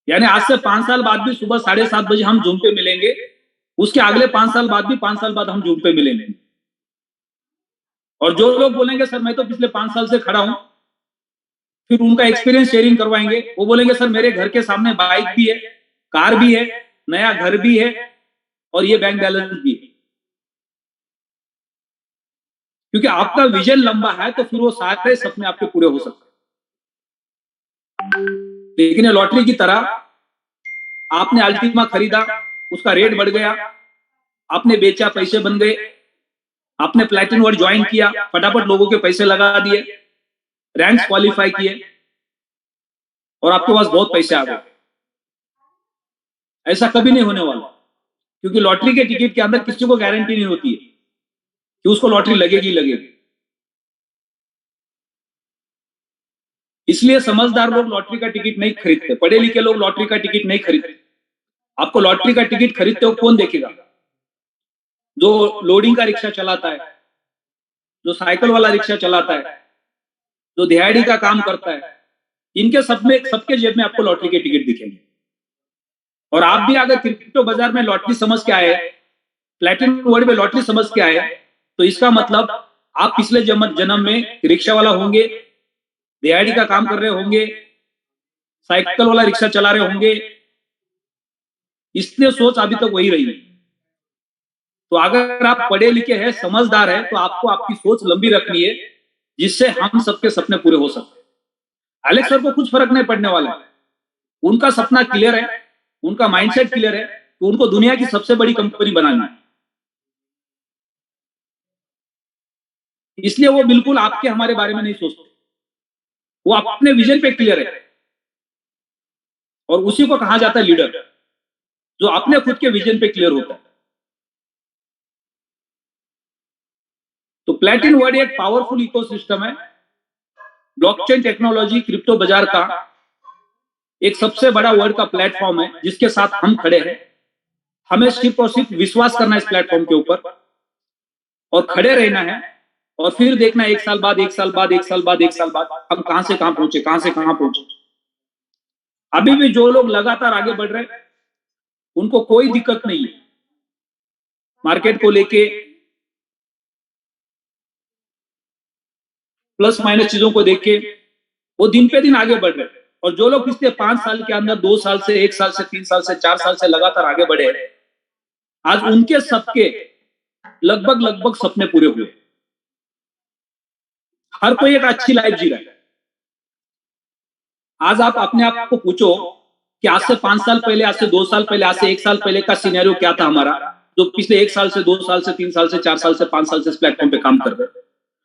B: यानी आज से 5 साल बाद भी सुबह 7:30 बजे हम जूम पे मिलेंगे, उसके अगले 5 साल बाद भी 5 साल बाद हम जूम पे मिलेंगे। और जो लोग बोलेंगे सर मैं तो पिछले 5 साल से खड़ा हूं, फिर उनका एक्सपीरियंस शेयरिंग करवाएंगे। वो बोलेंगे सर मेरे घर के सामने बाइक भी है, कार भी है, नया घर भी है, और ये बैंक बैलेंस भी है। क्योंकि आपका विजन लंबा है, तो फिर वो सारे सपने आपके पूरे हो सकते हैं। लेकिन लॉटरी की तरह आपने अल्टीमा खरीदा, उसका रेट बढ़ गया, आपने बेचा, पैसे बन गए, आपने प्लैटिनम वर्ड ज्वाइन किया, फटाफट लोगों के पैसे लगा दिए, रैंक्स क्वालिफाई किए, और आपके पास बहुत पैसे आ गए। ऐसा कभी नहीं होने वाला, क्योंकि लॉटरी के टिकट के अंदर किसी को गारंटी नहीं होती है कि उसको लॉटरी लगेगी लगेगी। इसलिए समझदार लोग लॉटरी का टिकट नहीं खरीदते, पढ़े लिखे लोग लॉटरी का टिकट नहीं खरीदते। आपको लॉटरी का टिकट खरीदते हो कौन देखेगा? जो लोडिंग का रिक्शा चलाता है, जो साइकिल वाला रिक्शा चलाता है, जो दिहाड़ी का काम करता है, इनके सबके जेब में आपको लॉटरी के टिकट दिखेंगे। और आप भी अगर क्रिप्टो बाजार में लॉटरी समझ के आए, प्लैटिनम वर्ड में लॉटरी समझ के आए, तो इसका मतलब आप पिछले जन्म में रिक्शा वाला होंगे, दिहाड़ी का काम कर रहे होंगे, साइकिल वाला रिक्शा चला रहे होंगे। इसलिए सोच अभी तक वही रही। तो अगर आप पढ़े लिखे हैं, समझदार है, तो आपको आपकी सोच लंबी रखनी है, जिससे हम सबके सपने पूरे हो सकते हैं। एलेक्स सर को कुछ फर्क नहीं पड़ने वाला है, उनका सपना क्लियर है, उनका माइंडसेट क्लियर है, तो उनको दुनिया की सबसे बड़ी कंपनी बनानी है। इसलिए वो बिल्कुल आपके हमारे बारे में नहीं सोचते, वो अपने विजन पे क्लियर है, और उसी को कहा जाता है लीडर, जो अपने खुद के विजन पे क्लियर होता है। तो प्लैटिनम वर्ड एक पावरफुल इकोसिस्टम है, ब्लॉकचेन टेक्नोलॉजी क्रिप्टो बाजार का एक सबसे बड़ा वर्ल्ड का प्लेटफॉर्म है, जिसके साथ हम खड़े हैं। हमें सिर्फ और सिर्फ विश्वास करना है इस प्लेटफॉर्म के ऊपर, और खड़े रहना है, और फिर देखना 1 साल बाद, 1 साल बाद, 1 साल बाद, 1 साल बाद हम कहां से कहां पहुंचे, कहां से कहां पहुंचे। अभी भी जो लोग लगातार आगे बढ़ रहे हैं, उनको कोई दिक्कत नहीं है मार्केट को लेके, प्लस माइनस चीजों को देख के वो दिन पे दिन आगे बढ़ रहे हैं। और जो लोग पिछले 5 साल के अंदर 2 साल से, 1 साल से, 3 साल से, 4 साल से लगातार आगे बढ़े, आज उनके सबके लगभग सपने पूरे हुए। हर कोई एक अच्छी लाइफ जी रहा है। आज आप अपने आप को पूछो कि आज से 5 साल पहले, आज से 2 साल पहले, आज से 1 साल पहले का सिनेरियो क्या था हमारा, जो पिछले 1 साल से, 2 साल से, 3 साल से, 4 साल से, 5 साल से इस प्लेटफॉर्म पे काम कर रहे हैं।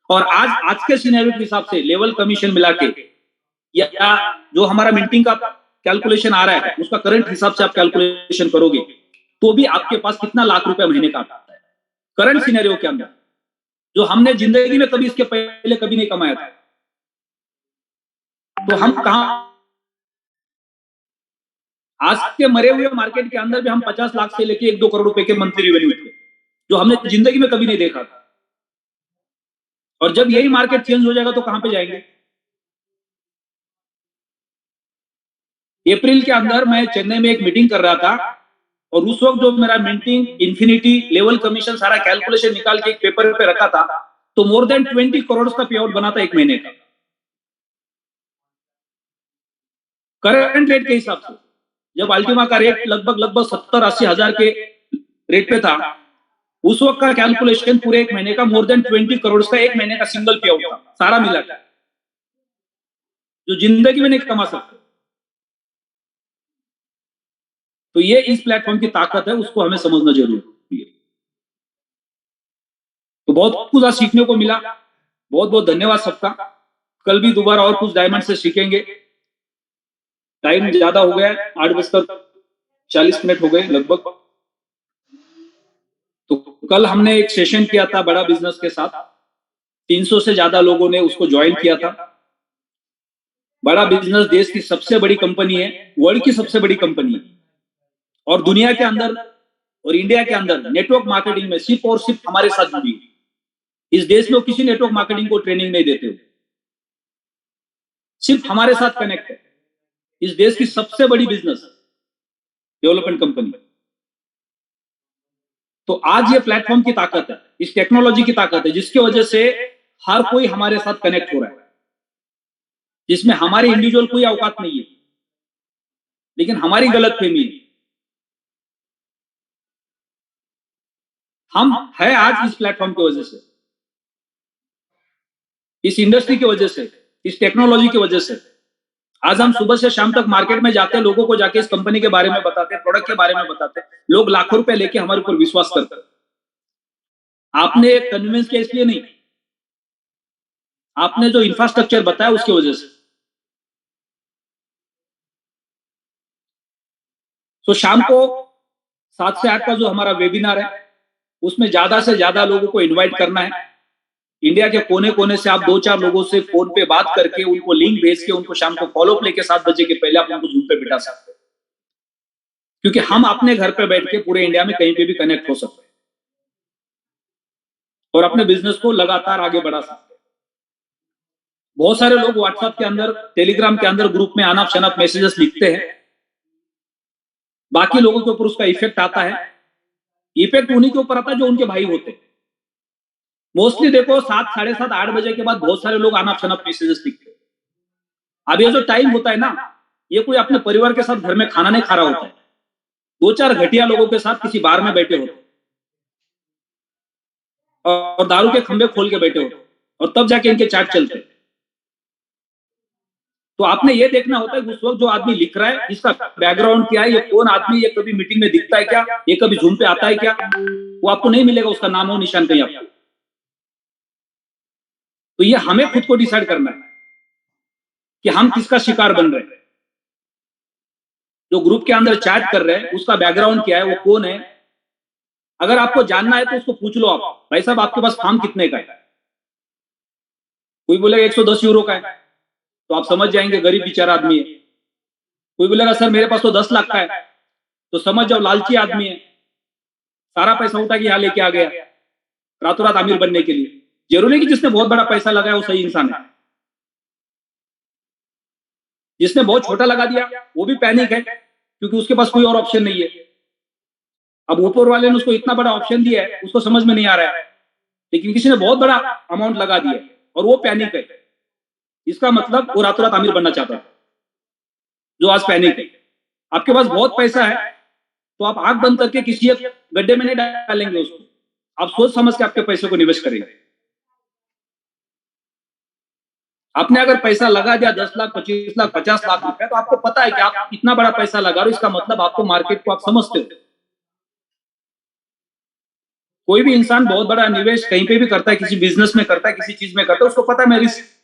B: और आज के सिनेरियो के हिसाब से लेवल कमीशन मिला के या जो हमारा मिंटिंग का कैलकुलेशन आ रहा है उसका करंट हिसाब से आप कैलकुलेशन करोगे तो भी आपके पास कितना लाख रुपए महीने का आता है करंट सिनेरियो के अंदर, जो हमने जिंदगी में कभी इसके पहले कभी नहीं कमाया था। तो हम कहां, आज के मरे हुए मार्केट के अंदर भी हम 50 लाख से लेके 1-2 करोड़ रुपए के मंथली रेवेन्यू थे, जो हमने जिंदगी में कभी नहीं देखा था। और जब यही मार्केट चेंज हो जाएगा तो कहां पे जाएंगे? अप्रैल के अंदर मैं चेन्नई में एक मीटिंग कर रहा था और उस वक्त जो मेरा मिंटिंग, इन्फिनिटी, लेवल कमीशन सारा कैलकुलेशन निकाल के एक पेपर पे रखा था तो मोर देन 20 करोड़ का पे आउट बना था एक महीने का करंट रेट के हिसाब से। जब अल्टीमा का रेट लगभग 70-80 हजार के रेट पे था, उस वक्त का कैलकुलेशन पूरे एक महीने का मोर देन 20 करोड़ का एक महीने का सिंगल पे आउट था, सारा मिला था, जो जिंदगी में नहीं कमा सकते। तो ये इस प्लेटफॉर्म की ताकत है, उसको हमें समझना जरूरी है। तो बहुत कुछ आज सीखने को मिला, बहुत बहुत धन्यवाद सबका। कल भी दोबारा और कुछ डायमंड से सीखेंगे। टाइम ज्यादा हो गया है, 8:40 हो गए लगभग। तो कल हमने एक सेशन किया था बड़ा बिजनेस के साथ, 300 से ज्यादा लोगों ने उसको ज्वाइन किया था। बड़ा बिजनेस देश की सबसे बड़ी कंपनी है, वर्ल्ड की सबसे बड़ी कंपनी है, और दुनिया के अंदर और इंडिया के अंदर नेटवर्क मार्केटिंग में सिर्फ और सिर्फ हमारे साथ जुड़ी है। इस देश में किसी नेटवर्क मार्केटिंग को ट्रेनिंग नहीं देते हो, सिर्फ हमारे साथ कनेक्ट है। इस देश की सबसे बड़ी बिजनेस डेवलपमेंट कंपनी। तो आज ये प्लेटफॉर्म की ताकत है, इस टेक्नोलॉजी की ताकत है, जिसकी वजह से हर कोई हमारे साथ कनेक्ट हो रहा है, जिसमें हमारी इंडिविजुअल कोई औकात नहीं है, लेकिन हमारी गलतफहमी है। हम है आज इस प्लेटफॉर्म की वजह से, इस इंडस्ट्री की वजह से, इस टेक्नोलॉजी की वजह से। आज हम सुबह से शाम तक मार्केट में जाते हैं, लोगों को जाके इस कंपनी के बारे में बताते हैं, प्रोडक्ट के बारे में बताते हैं, लोग लाखों रुपए लेके हमारे ऊपर विश्वास करते हैं। आपने कन्विंस किया इसलिए नहीं, आपने जो इंफ्रास्ट्रक्चर बताया उसकी वजह से। तो शाम को 7 से 8 का जो हमारा वेबिनार है, उसमें ज्यादा से ज्यादा लोगों को इनवाइट करना है। इंडिया के कोने कोने से आप 2-4 लोगों से फोन पे बात करके उनको लिंक भेज के उनको शाम को फॉलोअप लेके 7 बजे के पहले आप उनको जूम पे बिठा सकते हैं, क्योंकि हम अपने घर पे बैठ के पूरे इंडिया में कहीं पे भी कनेक्ट हो सकते हैं और अपने बिजनेस को लगातार आगे बढ़ा सकते हैं। बहुत सारे लोग व्हाट्सएप के अंदर, टेलीग्राम के अंदर ग्रुप में अनाप शनाप मैसेजेस लिखते हैं, बाकी लोगों के ऊपर उसका इफेक्ट आता है। इफेक्ट उन्हीं के ऊपर आता है जो उनके भाई होते हैं। मोस्टली देखो 7, 7:30, 8 बजे के बाद बहुत सारे लोग अनाप शनाप मैसेजेस लिखते हैं। अब ये जो टाइम होता है ना, ये कोई अपने परिवार के साथ घर में खाना नहीं खा रहा होता है, 2-4 घटिया लोगों के साथ किसी बार में बैठे होते और दारू के खंबे खोल के बैठे होते, और तब जाके इनके चैट चलते। तो आपने ये देखना होता है उस वक्त जो आदमी लिख रहा है, इसका बैकग्राउंड क्या है, ये कौन आदमी, ये कभी मीटिंग में दिखता है क्या, ये कभी जूम पे आता है क्या, वो आपको नहीं मिलेगा उसका नाम और निशान कहीं आपको। तो ये हमें खुद को डिसाइड करना है कि हम किसका शिकार बन रहे हैं। जो ग्रुप के अंदर चैट कर रहे हैं उसका बैकग्राउंड क्या है, वो कौन है। अगर आपको जानना है तो उसको पूछ लो, आप भाई साहब आपके पास फार्म कितने का है। कोई बोलेगा 110 यूरो का है, तो आप समझ जाएंगे गरीब बेचारा आदमी है। कोई बोलेगा सर मेरे पास तो 10 लाख का है, तो समझ जाओ लालची आदमी है, सारा पैसा उठा के यहां लेके आ गया रातों रात अमीर बनने के लिए। जरूरी कि जिसने बहुत बड़ा पैसा लगाया वो सही इंसान है, जिसने बहुत छोटा लगा दिया वो भी पैनिक है, क्योंकि उसके पास कोई और ऑप्शन नहीं है। अब ऊपर वाले ने उसको इतना बड़ा ऑप्शन दिया है, उसको समझ में नहीं आ रहा है, लेकिन किसी ने बहुत बड़ा अमाउंट लगा दिया और वो पैनिक है। इसका मतलब वो रातों रात अमीर बनना चाहता है, जो आज पैनिक है। आपके पास बहुत पैसा है तो आप आंख बंद करके किसी एक गड्ढे में नहीं डालेंगे उसको, आप सोच समझ के आपके पैसे को निवेश करेंगे। आपने अगर पैसा लगा दिया 10 लाख 25 लाख 50 लाख रुपए, तो आपको पता है कि आप इतना बड़ा पैसा लगा रहे हो, इसका मतलब आपको मार्केट को आप समझते हो। कोई भी इंसान बहुत बड़ा निवेश कहीं पे भी करता है, किसी बिजनेस में करता है, किसी चीज में करता है, उसको पता है मैं रिस्क